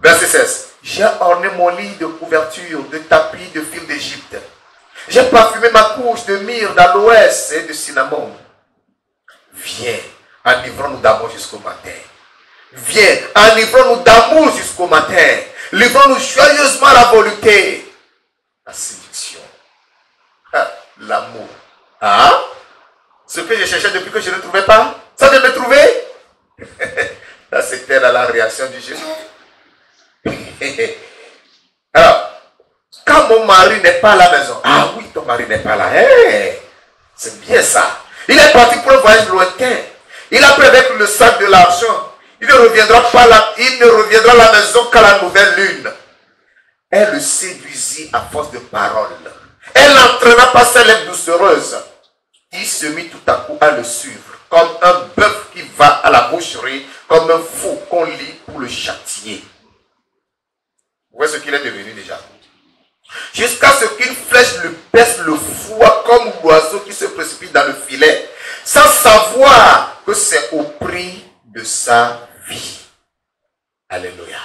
Verset 16. J'ai orné mon lit de couverture, de tapis, de fil d'Égypte. J'ai parfumé ma couche de myrrhe, d'aloès et de cinnamon. Viens, enivrons-nous d'amour jusqu'au matin. Viens, enivrons-nous d'amour jusqu'au matin. Livrons-nous joyeusement à la volupté. La séduction. L'amour. Ah? Ce que je cherchais depuis que je ne trouvais pas, ça de me trouver? Là, c'était la réaction du Jésus. Alors, quand mon mari n'est pas à la maison, ah oui, ton mari n'est pas là. Hey, c'est bien ça. Il est parti pour un voyage lointain. Il a pris avec le sac de l'argent. Il ne reviendra à la maison qu'à la nouvelle lune. Elle le séduisit à force de paroles. Elle l'entraîna par ses lèvres doucereuses. Il se mit tout à coup à le suivre, comme un bœuf qui va à la boucherie, comme un fou qu'on lit pour le châtier. Vous voyez ce qu'il est devenu déjà. Jusqu'à ce qu'une flèche lui perce le foie comme l'oiseau qui se précipite dans le filet, sans savoir que c'est au prix de sa vie. Alléluia.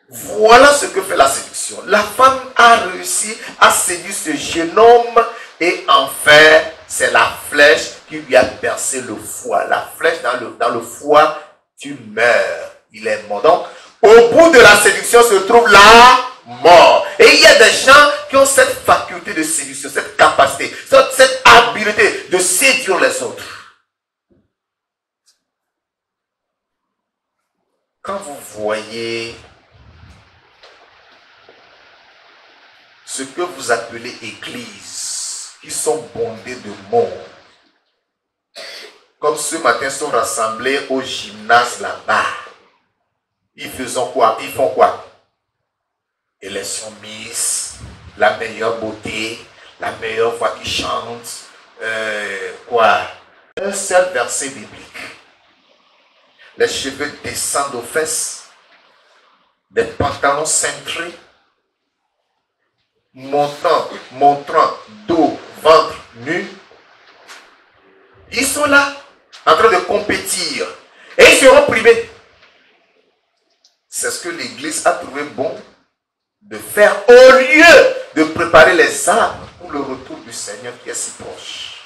Voilà ce que fait la séduction. La femme a réussi à séduire ce jeune homme et enfin, c'est la flèche qui lui a percé le foie. La flèche dans le foie, tu meurs. Il est mort. Donc, au bout de la séduction se trouve la mort. Et il y a des gens qui ont cette faculté de séduction, cette capacité, cette habileté de séduire les autres. Quand vous voyez ce que vous appelez églises, qui sont bondées de monde, comme ce matin sont rassemblés au gymnase là-bas, ils font quoi? Élection Miss, la meilleure beauté, la meilleure voix qui chante, un seul verset biblique. Les cheveux descendent aux fesses, des pantalons cintrés, montrant dos, ventre nu. Ils sont là, en train de compétir. Et ils seront primés. C'est ce que l'Église a trouvé bon de faire au lieu de préparer les âmes pour le retour du Seigneur qui est si proche.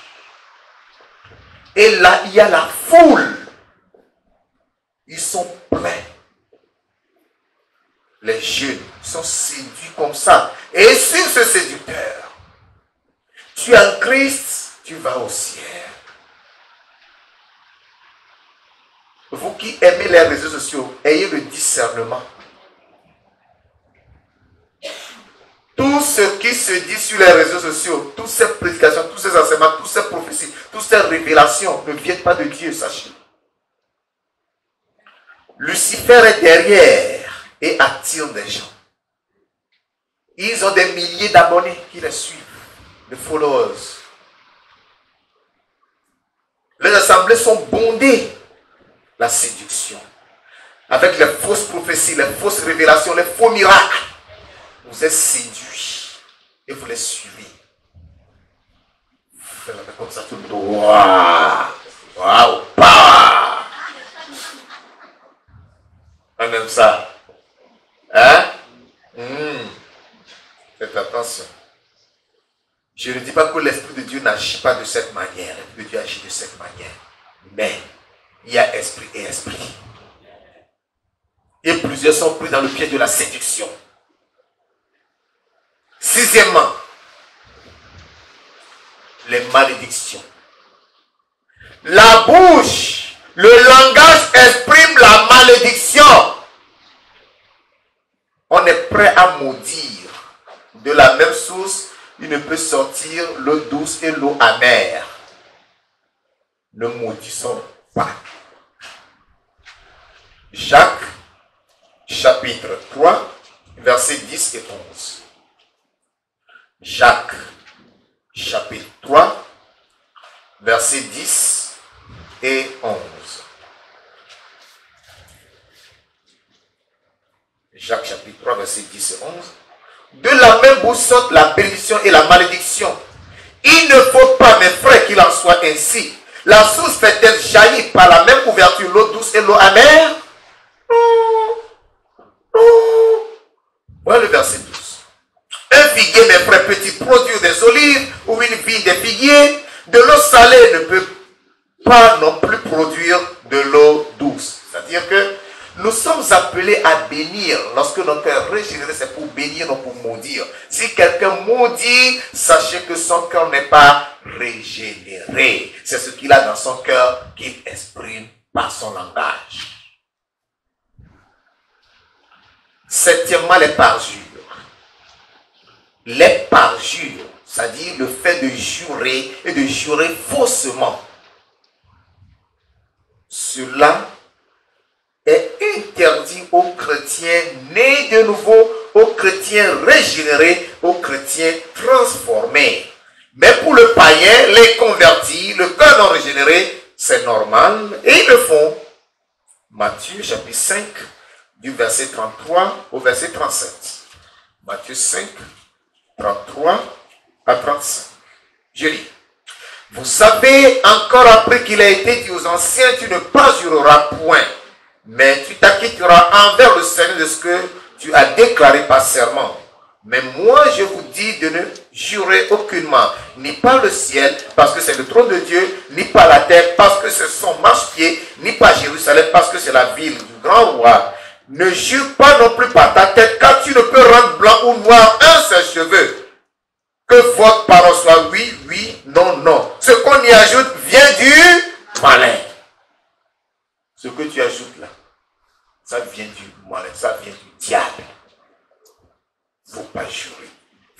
Et là, il y a la foule. Ils sont pleins. Les jeunes sont séduits comme ça. Et sur ce séducteur, tu es en Christ, tu vas au ciel. Vous qui aimez les réseaux sociaux, ayez le discernement. Tous ceux qui se dit sur les réseaux sociaux, toutes ces prédications, tous ces enseignements, toutes ces prophéties, toutes ces révélations ne viennent pas de Dieu, sachez. Lucifer est derrière et attire des gens. Ils ont des milliers d'abonnés qui les suivent, de followers. Les assemblées sont bondées. La séduction. Avec les fausses prophéties, les fausses révélations, les faux miracles. Vous êtes séduits et vous les suivez. Vous faites comme ça tout le monde. Waouh! Waouh! Bah! On aime ça. Hein? Faites attention. Je ne dis pas que l'Esprit de Dieu n'agit pas de cette manière. L'Esprit de Dieu agit de cette manière. Mais il y a esprit et esprit. Et plusieurs sont pris dans le piège de la séduction. Sixièmement, les malédictions. La bouche, le langage exprime la malédiction. On est prêt à maudire. De la même source, il ne peut sortir l'eau douce et l'eau amère. Ne maudissons pas. Jacques, chapitre 3, versets 10 et 11. Jacques, chapitre 3, versets 10 et 11. Jacques, chapitre 3, versets 10 et 11. De la même bouche sortent la bénédiction et la malédiction. Il ne faut pas, mes frères, qu'il en soit ainsi. La source fait-elle jaillir par la même ouverture l'eau douce et l'eau amère? Voilà le verset 12. Un figuier, mes frères, peut-il produire des olives ou une vigne des figuiers? De l'eau salée ne peut pas non plus produire de l'eau douce. C'est-à-dire que nous sommes appelés à bénir. Lorsque notre cœur est régénéré, c'est pour bénir, non pour maudire. Si quelqu'un maudit, sachez que son cœur n'est pas régénéré. C'est ce qu'il a dans son cœur qu'il exprime par son langage. Septièmement, les parjures. Les parjures, c'est-à-dire le fait de jurer et de jurer faussement. Cela est interdit aux chrétiens nés de nouveau, aux chrétiens régénérés, aux chrétiens transformés. Mais pour le païen, les convertis, le cœur non régénéré, c'est normal et ils le font. Matthieu chapitre 5, du verset 33 au verset 37. Matthieu 5, 33 à 35. Je lis. Vous avez encore appris qu'il a été dit aux anciens, tu ne parjureras point, mais tu t'acquitteras envers le Seigneur de ce que tu as déclaré par serment. Mais moi, je vous dis de ne jurer aucunement, ni par le ciel, parce que c'est le trône de Dieu, ni par la terre, parce que c'est son marchepied, ni par Jérusalem, parce que c'est la ville du grand roi. Ne jure pas non plus par ta tête, car tu ne peux rendre blanc ou noir un seul cheveu. Que votre parole soit oui, oui, non, non. Ce qu'on y ajoute vient du malin. Ce que tu ajoutes là, ça vient du malin, ça vient du diable. Il ne faut pas jurer.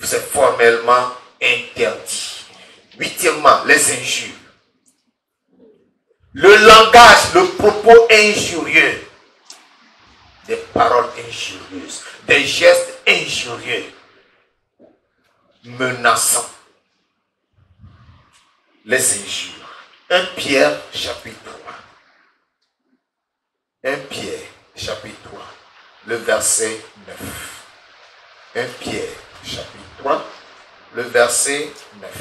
C'est formellement interdit. Huitièmement, les injures. Le langage, le propos injurieux. Des paroles injurieuses, des gestes injurieux, menaçants. Les injures. 1 Pierre chapitre 3. 1 Pierre chapitre 3, le verset 9. 1 Pierre chapitre 3, le verset 9.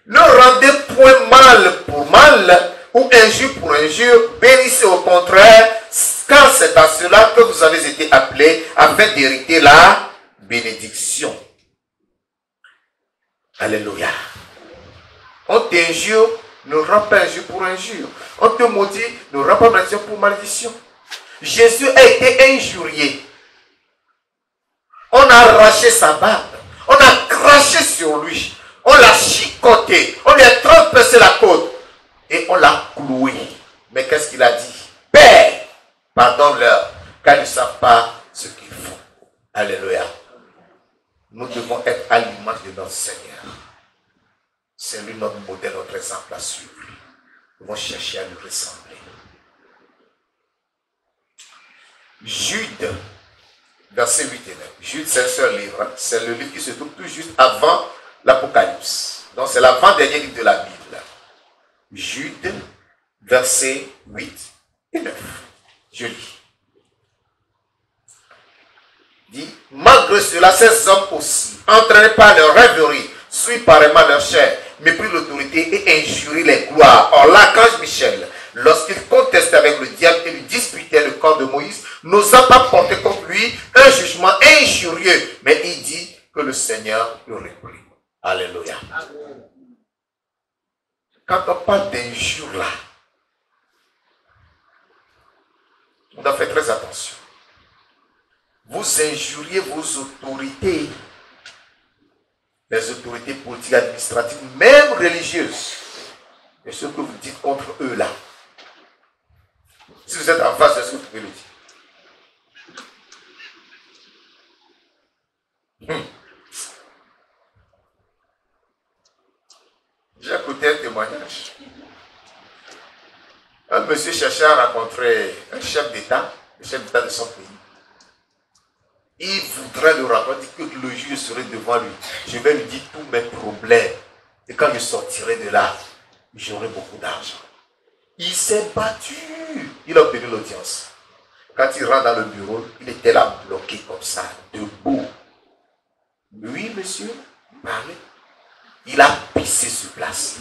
Ne rendez point mal pour mal ou injure pour injure, bénissez au contraire, car c'est à cela que vous avez été appelés afin d'hériter la bénédiction. Alléluia. On t'injure, ne rends pas injure pour injure. On te maudit, ne rends pas malédiction pour malédiction. Jésus a été injurié. On a arraché sa barbe. On a craché sur lui. On l'a chicoté. On lui a transpercé la côte. Et on l'a cloué. Mais qu'est-ce qu'il a dit? Père, pardonne-leur, car ils ne savent pas ce qu'ils notre Seigneur. C'est lui notre modèle, notre exemple à suivre. Nous devons chercher à lui ressembler. Jude, verset 8 et 9. Jude, c'est un seul livre. Hein. C'est le livre qui se trouve tout juste avant l'Apocalypse. Donc c'est l'avant-dernier livre de la Bible. Jude, verset 8 et 9. Je lis. Dit, malgré cela, ces hommes aussi, entraînés par leur rêverie, suivent pareillement leur chair, méprisent l'autorité et injurient les gloires. Or, l'archange Michel, lorsqu'il contestait avec le diable et lui disputait le corps de Moïse, n'osa pas porter contre lui un jugement injurieux, mais il dit que le Seigneur le réprit. Alléluia. Quand on parle d'injure là, on doit faire très attention. Vous injuriez vos autorités, les autorités politiques, administratives, même religieuses, et ce que vous dites contre eux là. Si vous êtes en face de ce que vous pouvez le dire. J'ai écouté un témoignage. Un monsieur cherchait à rencontrer un chef d'État, le chef d'État de son pays. Il voudrait le rencontrer, que le juge serait devant lui. Je vais lui dire tous mes problèmes. Et quand je sortirai de là, j'aurai beaucoup d'argent. Il s'est battu. Il a obtenu l'audience. Quand il rentre dans le bureau, il était là bloqué comme ça, debout. Oui, monsieur, parlez. Il a pissé sur place.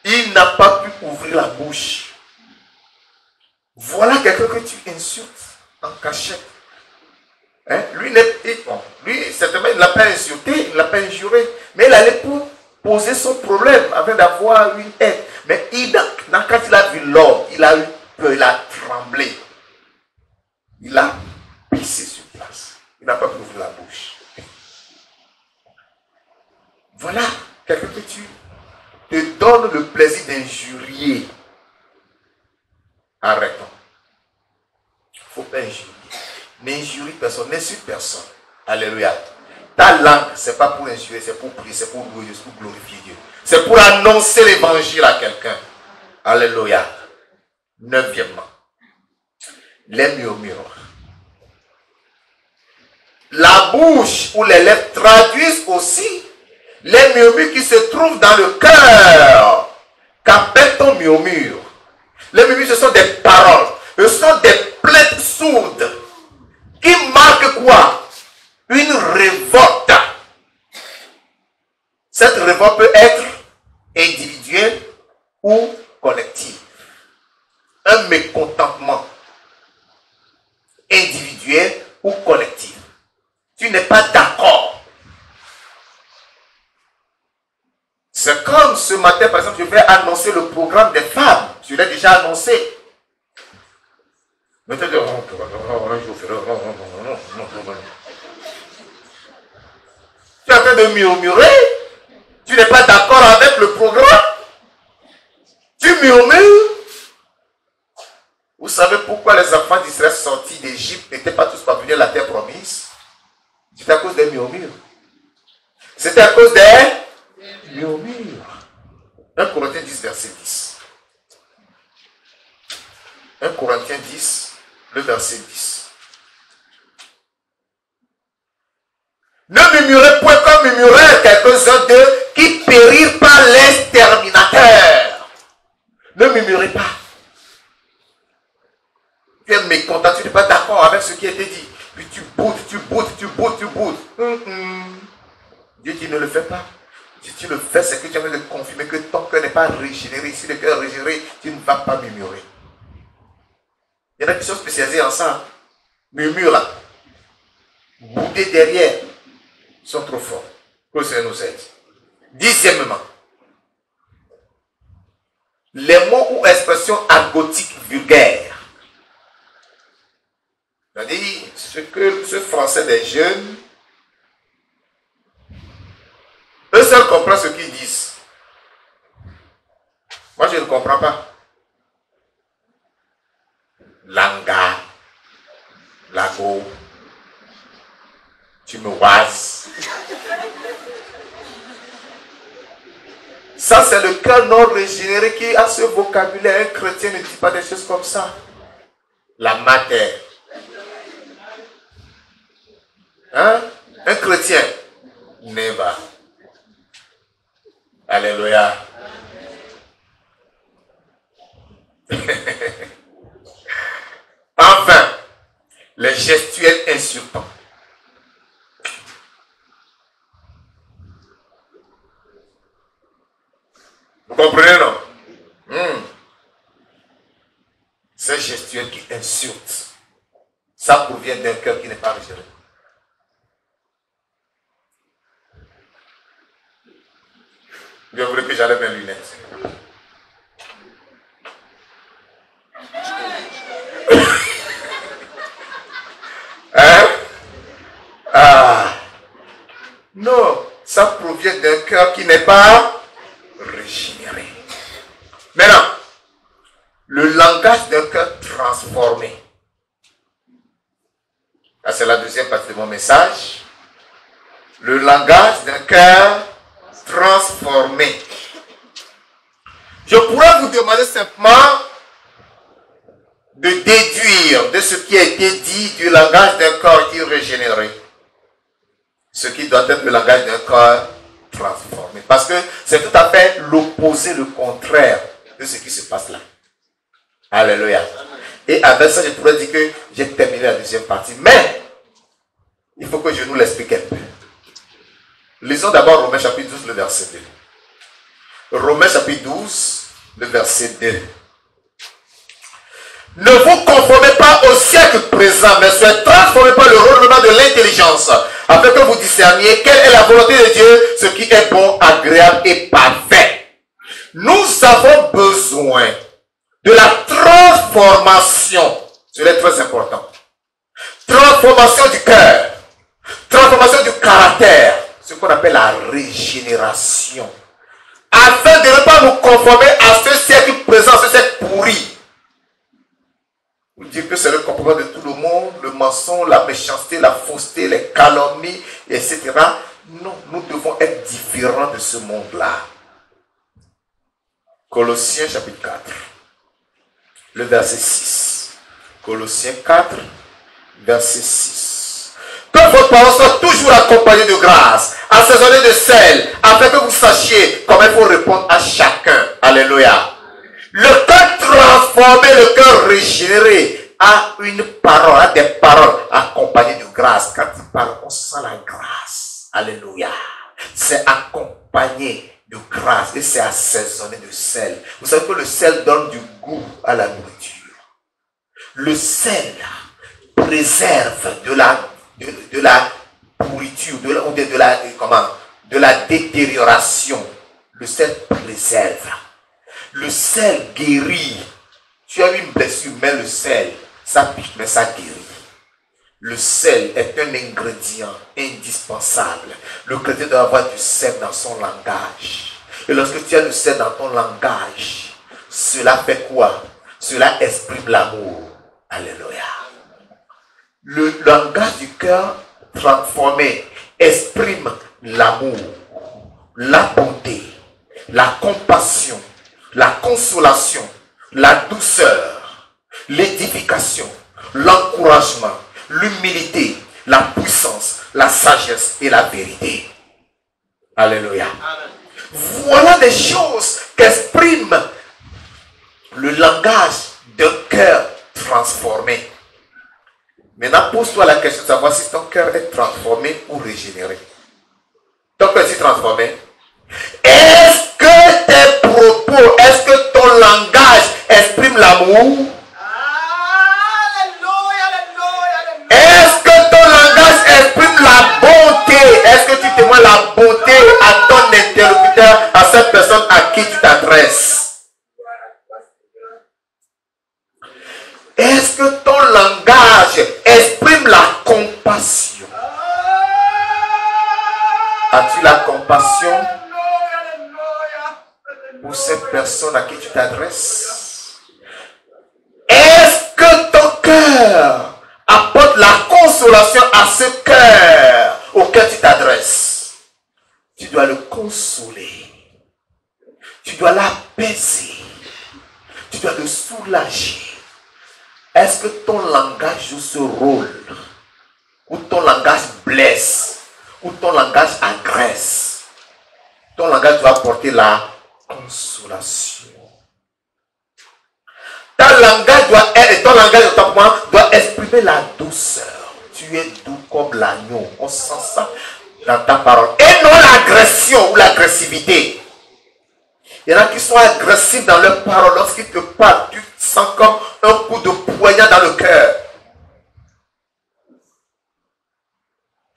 Il n'a pas pu ouvrir la bouche. Voilà quelqu'un que tu insultes en cachette. Hein? Lui, certainement, il ne l'a pas insulté, il ne l'a pas injuré. Mais il allait pour poser son problème afin d'avoir une aide. Mais quand il a vu l'homme, il a eu peur, il a tremblé. Il a pissé sur place. Il n'a pas pu ouvrir la bouche. Voilà quelqu'un que tu te donnes le plaisir d'injurier. Arrêtons. Il ne faut pas injurier. N'injurie personne, n'insulte personne. Alléluia. Ta langue, ce n'est pas pour injurer, c'est pour prier, c'est pour louer Dieu, c'est pour glorifier Dieu. C'est pour annoncer l'évangile à quelqu'un. Alléluia. Neuvièmement, les murmures. La bouche ou les lèvres traduisent aussi les murmures qui se trouvent dans le cœur. Qu'appelle-t-on murmure? Les murmures, ce sont des paroles. Ce sont des plaintes sourdes qui marquent quoi? Une révolte. Cette révolte peut être individuelle ou collective. Un mécontentement individuel ou collectif. Tu n'es pas d'accord. C'est comme ce matin, par exemple, je vais annoncer le programme des femmes. Je l'ai déjà annoncé. Maintenant, tu es en train de murmurer. Tu n'es pas d'accord avec le programme. Tu murmures. Vous savez pourquoi les enfants d'Israël sortis d'Égypte n'étaient pas tous parvenus à la terre promise? C'était à cause des murmures. C'était à cause des murmures. 1 Corinthiens 10, verset 10. 1 Corinthiens 10, le verset 10. Ne murmurez point comme murmuraient quelques-uns d'eux qui périrent par l'exterminateur. Ne murmurez pas. Tu es mécontent, tu n'es pas d'accord avec ce qui a été dit. Puis tu boudes. Dieu dit ne le fais pas. Si tu le fais, c'est que tu vas te confirmer que ton cœur n'est pas régénéré. Si le cœur est régénéré, tu ne vas pas murmurer. Il y en a qui sont spécialisés en ça. Hein? Murmure là. Bouder derrière. Ils sont trop forts. Que le Seigneur nous aide. Dixièmement, les mots ou expressions argotiques vulgaires. C'est-à-dire, ce français des jeunes, eux seuls comprennent ce qu'ils disent. Moi, je ne comprends pas. Langa, ragots, tu me oises. Ça, c'est le cœur non régénéré qui a ce vocabulaire. Un chrétien ne dit pas des choses comme ça. La matière. Hein? Un chrétien. Never. Alléluia. Enfin, les gestuels insultants. Vous comprenez, non? Ces gestuels qui insultent, ça provient d'un cœur qui n'est pas régénéré. Vous voulez que j'enlève mes lunettes? Hein? Ah. Non, ça provient d'un cœur qui n'est pas régénéré. Maintenant, le langage d'un cœur transformé. Là, c'est la deuxième partie de mon message. Le langage d'un cœur transformé. Je pourrais vous demander simplement de déduire de ce qui a été dit du langage d'un corps irrégénéré ce qui doit être le langage d'un corps transformé. Parce que c'est tout à fait l'opposé, le contraire de ce qui se passe là. Alléluia. Et avec ça, je pourrais dire que j'ai terminé la deuxième partie. Mais, il faut que je nous l'explique un peu. Lisons d'abord Romains chapitre 12, le verset 2. Romains chapitre 12, le verset 2. Ne vous conformez pas au siècle présent, mais soyez transformés par le renouvellement de l'intelligence, afin que vous discerniez quelle est la volonté de Dieu, ce qui est bon, agréable et parfait. Nous avons besoin de la transformation. C'est très important. Transformation du cœur. Transformation du caractère. Ce qu'on appelle la régénération. Afin de ne pas nous conformer à ce siècle présent, ce siècle pourri. Vous dites que c'est le comportement de tout le monde, le mensonge, la méchanceté, la fausseté, les calomnies, etc. Non, nous devons être différents de ce monde-là. Colossiens chapitre 4, le verset 6. Colossiens 4, verset 6. Que votre parole soit toujours accompagnée de grâce, assaisonnée de sel, afin que vous sachiez comment il faut répondre à chacun. Alléluia. Le cœur transformé, le cœur régénéré a une parole, a des paroles accompagnées de grâce. Quand il parle, on sent la grâce. Alléluia. C'est accompagné de grâce et c'est assaisonné de sel. Vous savez que le sel donne du goût à la nourriture. Le sel préserve de la pourriture, de la détérioration. Le sel préserve. Le sel guérit. Tu as eu une blessure, mais le sel, ça pique, mais ça guérit. Le sel est un ingrédient indispensable. Le chrétien doit avoir du sel dans son langage. Et lorsque tu as du sel dans ton langage, cela fait quoi? Cela exprime l'amour. Alléluia. Le langage du cœur transformé exprime l'amour, la bonté, la compassion, la consolation, la douceur, l'édification, l'encouragement, l'humilité, la puissance, la sagesse et la vérité. Alléluia. Voilà des choses qu'exprime le langage d'un cœur transformé. Maintenant, pose-toi la question de savoir si ton cœur est transformé ou régénéré. Ton cœur est transformé. Est-ce que tes propos, est-ce que ton langage exprime l'amour? Est-ce que ton langage exprime la bonté? Est-ce que tu témoignes la bonté à ton interlocuteur, à cette personne à qui tu t'adresses? Est-ce que ton langage exprime la compassion? As-tu la compassion pour cette personne à qui tu t'adresses? Est-ce que ton cœur apporte la ce cœur auquel tu t'adresses, tu dois le consoler. Tu dois l'apaiser. Tu dois le soulager. Est-ce que ton langage joue ce rôle? Ou ton langage blesse? Ou ton langage agresse? Ton langage doit apporter la consolation. Ton langage doit exprimer la douceur. Tu es doux comme l'agneau. On sent ça dans ta parole. Et non l'agression ou l'agressivité. Il y en a qui sont agressifs dans leur parole. Lorsqu'ils te parlent, tu sens comme un coup de poignard dans le cœur.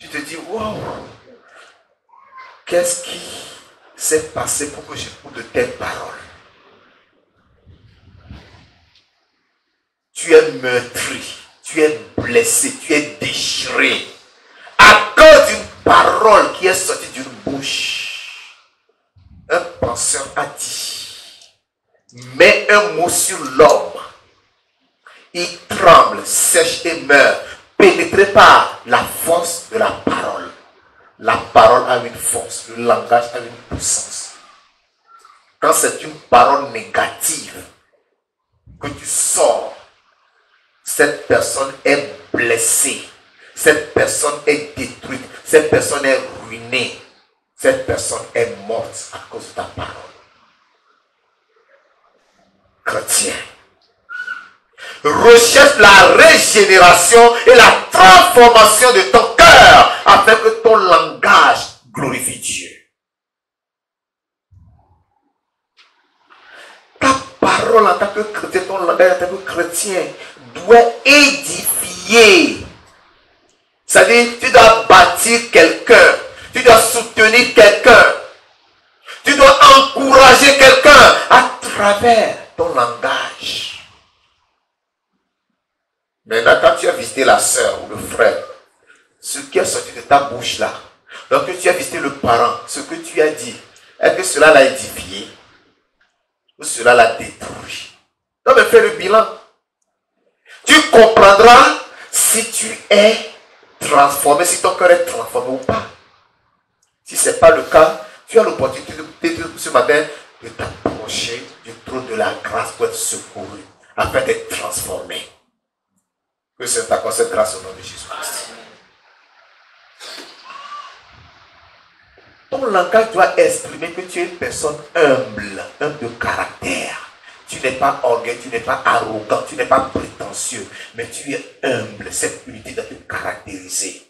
Tu te dis, wow, qu'est-ce qui s'est passé pour que j'écoute de telles paroles? Tu es meurtri, tu es blessé, tu es déchiré à cause d'une parole qui est sortie d'une bouche. Un penseur a dit, mets un mot sur l'homme, il tremble, sèche et meurt, pénétré par la force de la parole. La parole a une force, le langage a une puissance. Quand c'est une parole négative que tu sors, cette personne est blessée, cette personne est détruite, cette personne est ruinée, cette personne est morte à cause de ta parole. Chrétien, recherche la régénération et la transformation de ton cœur afin que ton langage glorifie Dieu. Ta parole en tant que chrétien, ton langage en tant que chrétien doit édifier. C'est-à-dire, tu dois bâtir quelqu'un, tu dois soutenir quelqu'un, tu dois encourager quelqu'un à travers ton langage. Maintenant, quand tu as visité la sœur ou le frère, ce qui est sorti de ta bouche là, lorsque tu as visité le parent, ce que tu as dit, est-ce que cela l'a édifié ou cela l'a détruit? Donc, fais le bilan. Tu comprendras si tu es transformé, si ton cœur est transformé ou pas. Si ce n'est pas le cas, tu as l'opportunité ce matin de t'approcher du trône de la grâce pour être secouru, afin d'être transformé. Que c'est ta cette grâce au nom de Jésus-Christ. Ton langage doit exprimer que tu es une personne humble, humble de caractère. Tu n'es pas orgueilleux, tu n'es pas arrogant, tu n'es pas prétentieux, mais tu es humble. Cette unité doit te caractériser.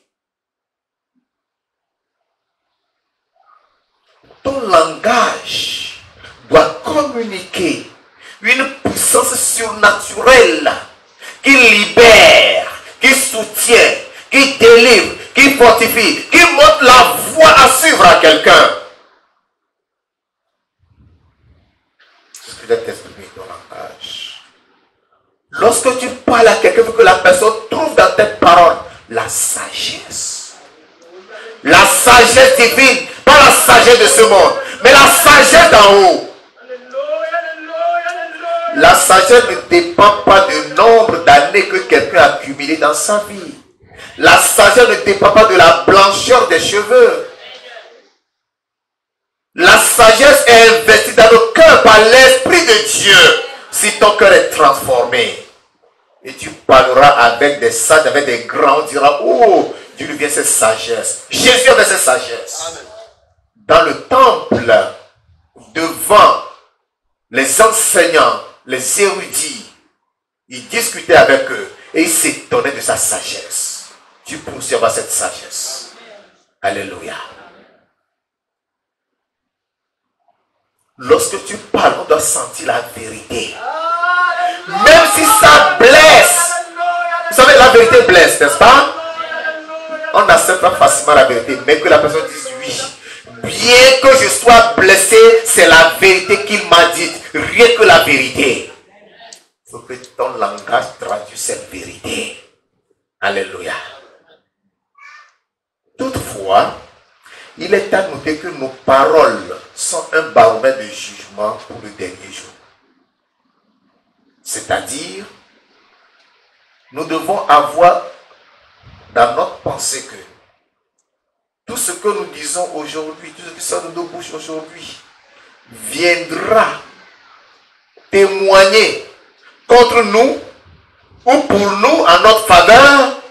Ton langage doit communiquer une puissance surnaturelle qui libère, qui soutient, qui délivre, qui fortifie, qui montre la voie à suivre à quelqu'un. C'est ce que doit t'exprimer ton langage. Lorsque tu parles à quelqu'un, il faut que la personne trouve dans tes paroles la sagesse. La sagesse divine, pas la sagesse de ce monde, mais la sagesse d'en haut. La sagesse ne dépend pas du nombre d'années que quelqu'un a accumulé dans sa vie. La sagesse ne dépend pas de la blancheur des cheveux. La sagesse est investie dans le cœur par l'Esprit de Dieu. Si ton cœur est transformé, et tu parleras avec des sages, avec des grands, on dira, oh, Dieu lui vient cette sagesse. Jésus avait cette sagesse. Dans le temple, devant les enseignants, les érudits, il discutait avec eux et il s'étonnait de sa sagesse. Tu peux aussi avoir cette sagesse. Alléluia. Lorsque tu parles, on doit sentir la vérité. Même si ça blesse. Vous savez, la vérité blesse, n'est-ce pas? On n'accepte pas facilement la vérité, mais que la personne dise oui. Bien que je sois blessé, c'est la vérité qu'il m'a dit. Rien que la vérité. Il faut que ton langage traduise cette vérité. Alléluia. Toutefois, il est à noter que nos paroles sont un baromètre de jugement pour le dernier jour. C'est-à-dire, nous devons avoir dans notre pensée que tout ce que nous disons aujourd'hui, tout ce qui sort de nos bouches aujourd'hui, viendra témoigner contre nous ou pour nous en notre faveur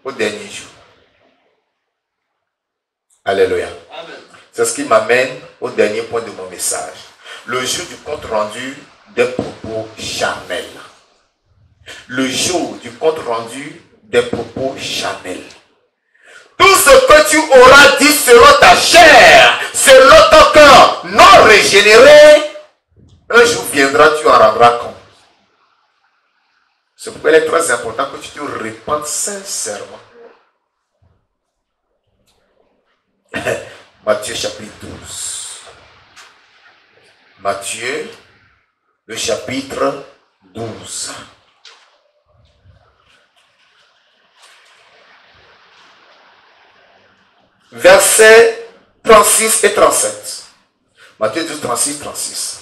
au dernier jour. Alléluia. C'est ce qui m'amène au dernier point de mon message. Le jour du compte rendu des propos charnels. Le jour du compte rendu des propos charnels. Tout ce que tu auras dit selon ta chair, selon ton cœur non régénéré, un jour viendra, tu en rendras compte. C'est pourquoi il est très important que tu te répandes sincèrement. Matthieu chapitre 12. Matthieu, le chapitre 12. Versets 36 et 37. Matthieu 12, 36, 36.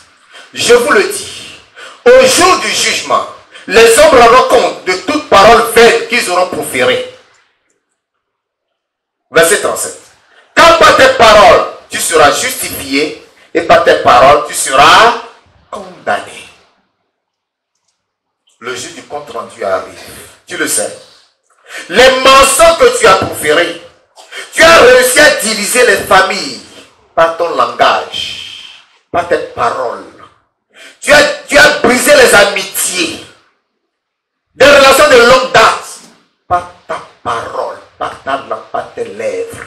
Je vous le dis, au jour du jugement, les hommes rendront compte de toute parole vaine qu'ils auront proférée. Verset 37. Quand par tes paroles, tu seras justifié, et par tes paroles, tu seras condamné. Le jour du compte rendu arrive. Tu le sais. Les mensonges que tu as proférés, tu as réussi à diviser les familles par ton langage, par tes paroles. Tu as brisé les amitiés, des relations de longue date, par ta parole, par ta langue, par tes lèvres.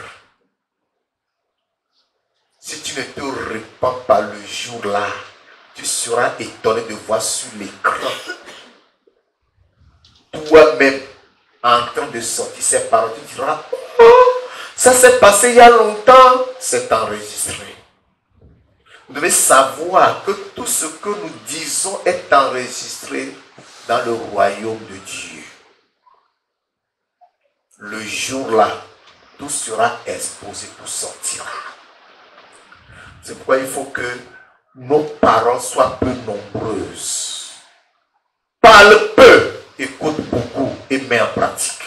Si tu ne te répands pas le jour-là, tu seras étonné de voir sur l'écran toi-même en train de sortir ces paroles. Tu diras, oh, ça s'est passé il y a longtemps, c'est enregistré. Vous devez savoir que tout ce que nous disons est enregistré dans le royaume de Dieu. Le jour-là, tout sera exposé, tout sortira. C'est pourquoi il faut que nos paroles soient peu nombreuses. Parle peu, écoute beaucoup et mets en pratique.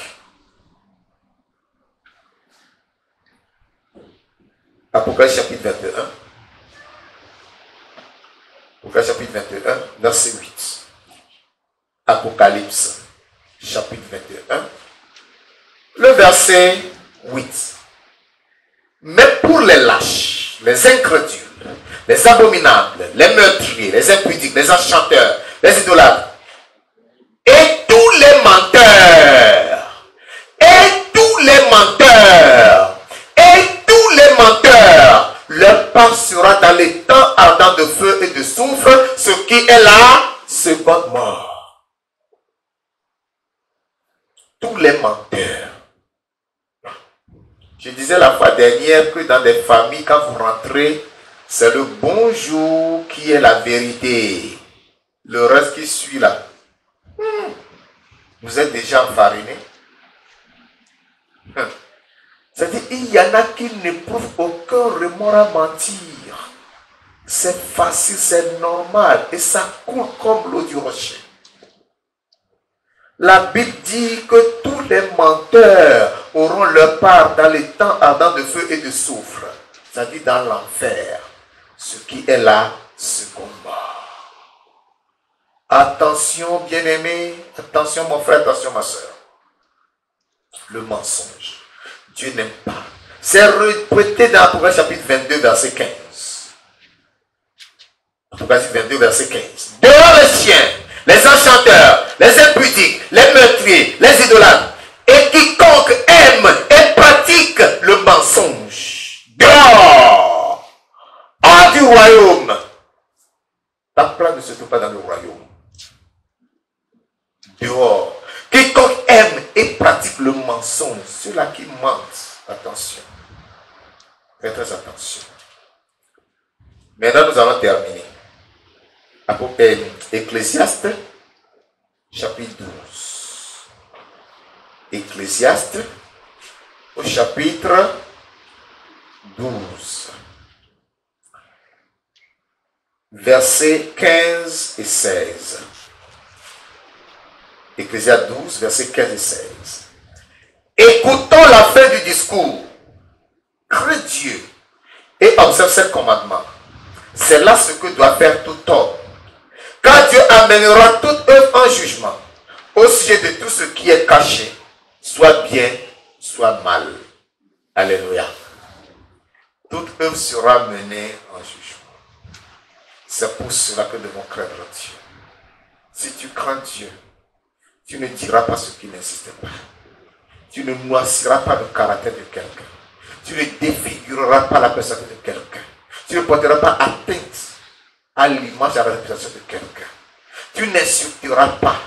Apocalypse chapitre 21. Apocalypse chapitre 21, verset 8. Apocalypse chapitre 21, le verset 8. Mais pour les lâches, les incrédules, les abominables, les meurtriers, les impudiques, les enchanteurs, les idolâtres, et tous les menteurs, leur part sera dans les temps ardents de feu et de soufre, ce qui est la seconde mort. Tous les menteurs. Je disais la fois dernière que dans des familles, quand vous rentrez, c'est le bonjour qui est la vérité. Le reste qui suit là. Vous êtes déjà enfariné. C'est-à-dire, il y en a qui n'éprouvent aucun remords à mentir. C'est facile, c'est normal. Et ça coule comme l'eau du rocher. La Bible dit que tous les menteurs auront leur part dans les temps ardents de feu et de soufre. C'est-à-dire dans l'enfer. Ce qui est là, seconde mort. Attention, bien-aimé. Attention, mon frère. Attention, ma soeur. Le mensonge. Dieu n'aime pas. C'est répété dans Apocalypse chapitre 22, verset 15. Apocalypse 22, verset 15. Dehors les chiens, les enchanteurs, les impudiques, les meurtriers, les idolâtres, et quiconque aime et pratique le mensonge. Dehors! Hors du royaume! Ta place ne se trouve pas dans le royaume. Dehors. Quiconque aime et pratique le mensonge, ceux-là qui mentent, attention. Faites très attention. Maintenant, nous allons terminer. Ecclésiaste, chapitre 12. Ecclésiaste, au chapitre 12. Versets 15 et 16. Ecclésiaste 12, versets 15 et 16. Écoutons la fin du discours. Crains Dieu et observe ses commandements. C'est là ce que doit faire tout homme. Car Dieu amènera toute œuvre en jugement au sujet de tout ce qui est caché, soit bien, soit mal. Alléluia. Toute œuvre sera menée en jugement. C'est pour cela que nous devons craindre Dieu. Si tu crains Dieu, tu ne diras pas ce qui n'insiste pas. Tu ne moissiras pas le caractère de quelqu'un. Tu ne défigureras pas la personne de quelqu'un. Tu ne porteras pas atteinte à l'image et à la réputation de quelqu'un. Tu n'insulteras pas.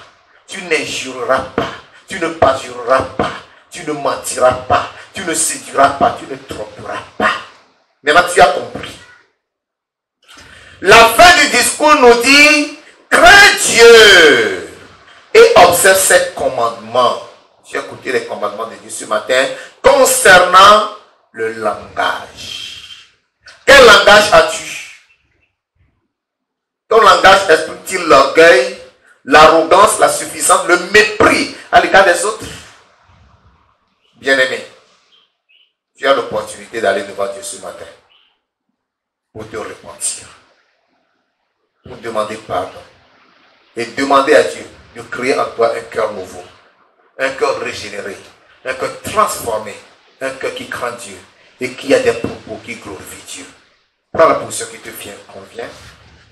Tu n'injureras pas. Tu ne parjureras pas. Tu ne mentiras pas. Tu ne séduiras pas. Tu ne tromperas pas. Maintenant, tu as compris. La fin du discours nous dit, crains Dieu et observe ses commandements. J'ai écouté les commandements de Dieu ce matin concernant le langage. Quel langage as-tu? Ton langage exprime-t-il l'orgueil, l'arrogance, la suffisance, le mépris à l'égard des autres? Bien-aimé, tu as l'opportunité d'aller devant Dieu ce matin pour te repentir, pour demander pardon et demander à Dieu de créer en toi un cœur nouveau, un cœur régénéré, un cœur transformé, un cœur qui craint Dieu et qui a des propos qui glorifient Dieu. Prends la position qui te convient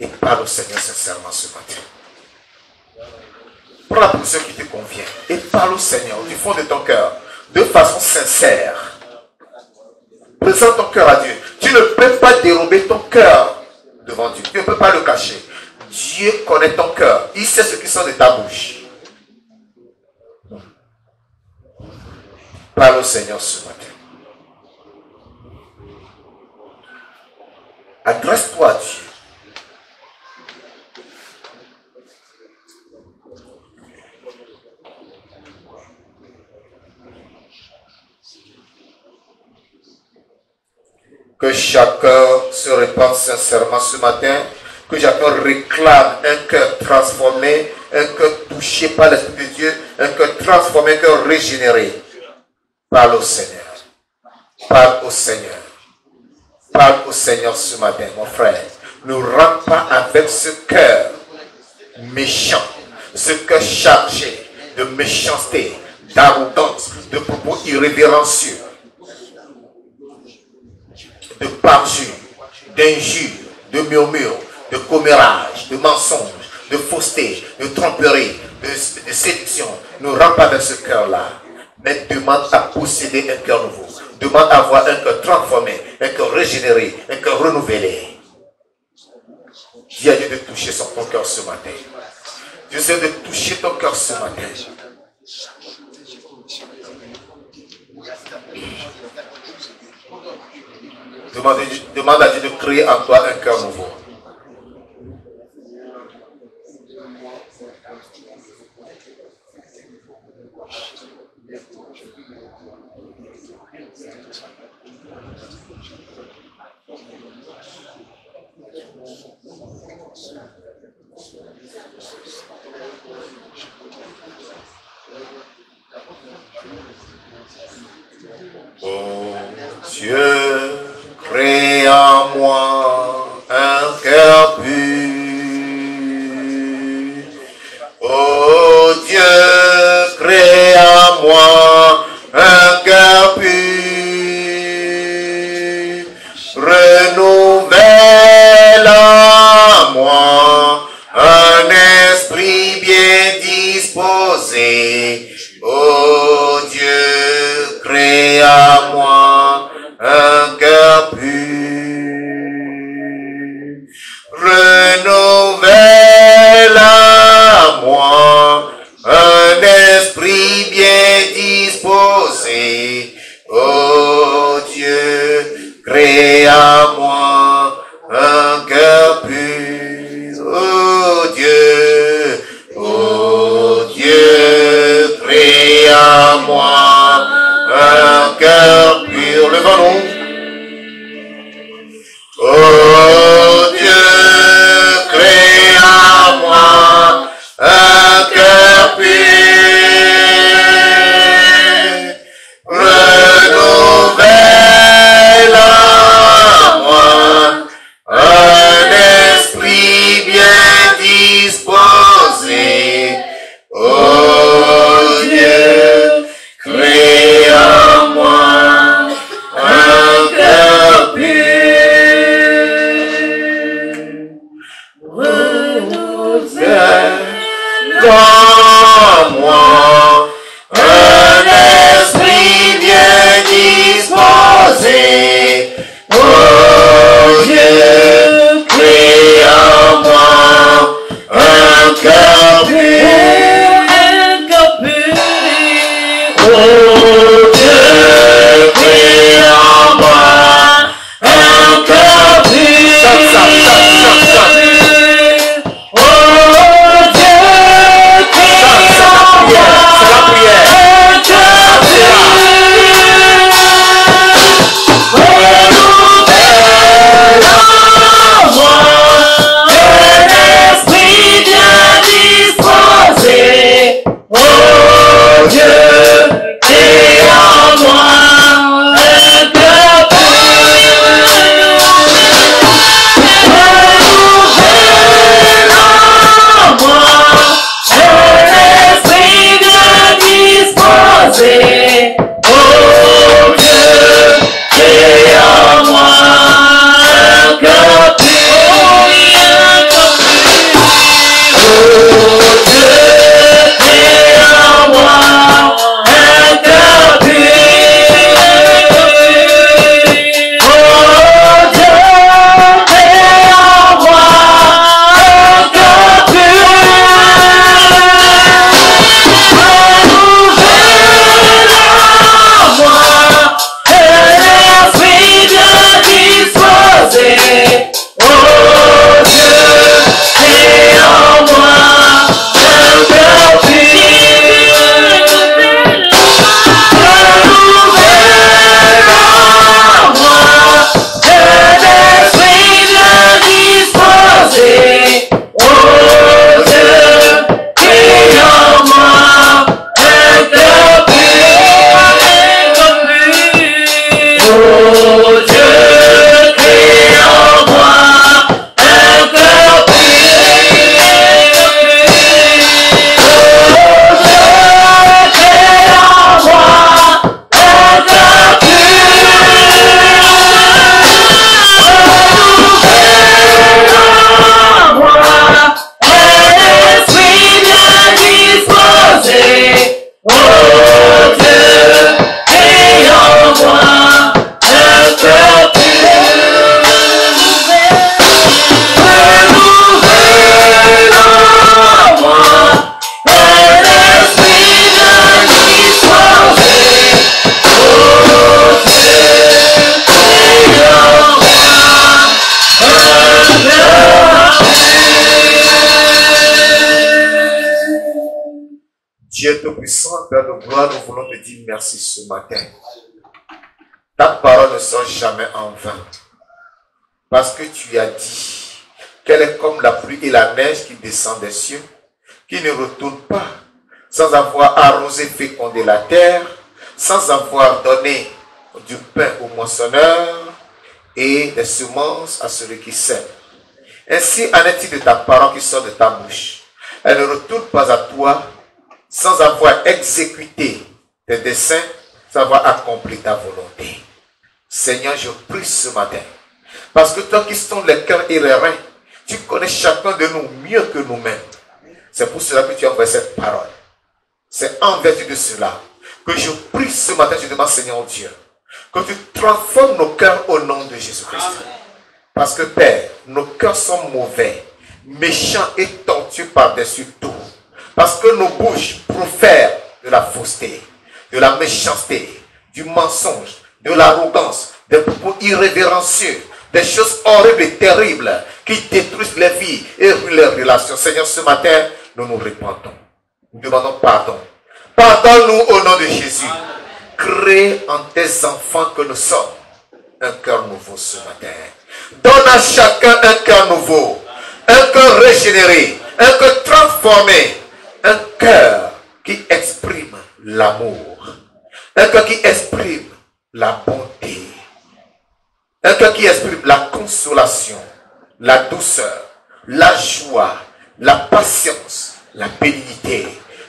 et parle au Seigneur sincèrement ce matin. Prends la position qui te convient et parle au Seigneur du fond de ton cœur, de façon sincère. Présente ton cœur à Dieu. Tu ne peux pas dérober ton cœur devant Dieu. Tu ne peux pas le cacher. Dieu connaît ton cœur. Il sait ce qui sort de ta bouche. Parle au Seigneur ce matin. Adresse-toi à Dieu. Que chacun se répande sincèrement ce matin, que chacun réclame un cœur transformé, un cœur touché par l'Esprit de Dieu, un cœur transformé, un cœur régénéré. Parle au Seigneur. Parle au Seigneur. Parle au Seigneur ce matin, mon frère. Ne rentre pas avec ce cœur méchant, ce cœur chargé de méchanceté, d'arrogance, de propos irrévérencieux, de parjure, d'injure, de murmure, de commérage, de mensonge, de fausseté, de tromperie, de séduction. Ne rentre pas avec ce cœur-là, mais demande à posséder un cœur nouveau. Demande à avoir un cœur transformé, un cœur régénéré, un cœur renouvelé. Dis à Dieu de toucher ton cœur ce matin. Dieu sait de toucher ton cœur ce matin. Demande à Dieu de créer en toi un cœur nouveau. Oh Dieu, crée en moi un cœur pur. Oh Dieu, crée en moi un cœur pur. Renouvelle en moi un esprit bien. dans moi un esprit bien disposé. Oh Dieu, crée en moi un cœur pur. Oh Dieu, crée en moi un cœur pur. Dieu Tout-Puissant, Père de gloire, nous voulons te dire merci ce matin. Ta parole ne sort jamais en vain. Parce que tu as dit qu'elle est comme la pluie et la neige qui descend des cieux, qui ne retourne pas sans avoir arrosé, fécondé la terre, sans avoir donné du pain au moissonneur et des semences à celui qui sème. Ainsi en est-il de ta parole qui sort de ta bouche. Elle ne retourne pas à toi sans avoir exécuté tes desseins, sans avoir accompli ta volonté. Seigneur, je prie ce matin, parce que toi qui sondes les cœurs et les reins, tu connais chacun de nous mieux que nous-mêmes. C'est pour cela que tu as envoyé cette parole. C'est en vertu de cela que je prie ce matin, je demande, Seigneur Dieu, que tu transformes nos cœurs au nom de Jésus-Christ. Parce que Père, nos cœurs sont mauvais, méchants et tortueux par-dessus tout. Parce que nos bouches profèrent de la fausseté, de la méchanceté, du mensonge, de l'arrogance, des propos irrévérencieux, des choses horribles et terribles qui détruisent les vies et ruinent les relations. Seigneur, ce matin, nous nous repentons. Nous demandons pardon. Pardonne-nous au nom de Jésus. Crée en tes enfants que nous sommes un cœur nouveau ce matin. Donne à chacun un cœur nouveau, un cœur régénéré, un cœur transformé, un cœur qui exprime l'amour, un cœur qui exprime la bonté, un cœur qui exprime la consolation, la douceur, la joie, la patience, la bénignité,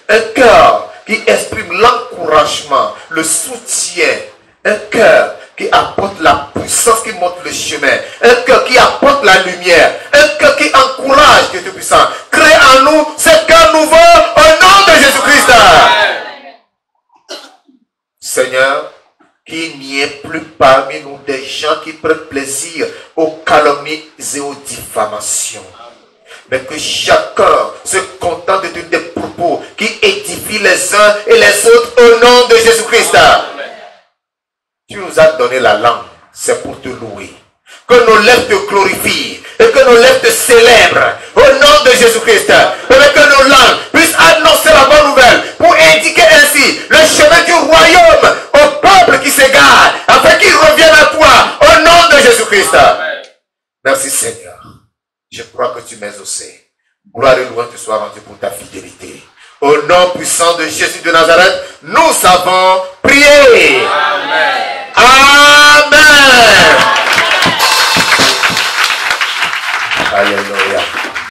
un cœur qui exprime l'encouragement, le soutien, un cœur qui apporte la puissance, qui montre le chemin, un cœur qui apporte la lumière, un cœur qui encourage Dieu Tout-Puissant. Crée en nous ce cœur nouveau gens qui prennent plaisir aux calomnies et aux diffamations. Mais que chacun se contente de des propos qui édifient les uns et les autres au nom de Jésus-Christ. Tu nous as donné la langue, c'est pour te louer. Que nos lèvres te glorifient et que nos lèvres te célèbrent au nom de Jésus-Christ. Et que nos langues puissent annoncer la bonne nouvelle pour indiquer ainsi le chemin du royaume au peuple qui s'égare afin qu'il revienne à toi au nom de Jésus-Christ. Merci Seigneur. Je crois que tu m'as exaucé. Gloire et louange te soit rendue pour ta fidélité. Au nom puissant de Jésus de Nazareth, nous avons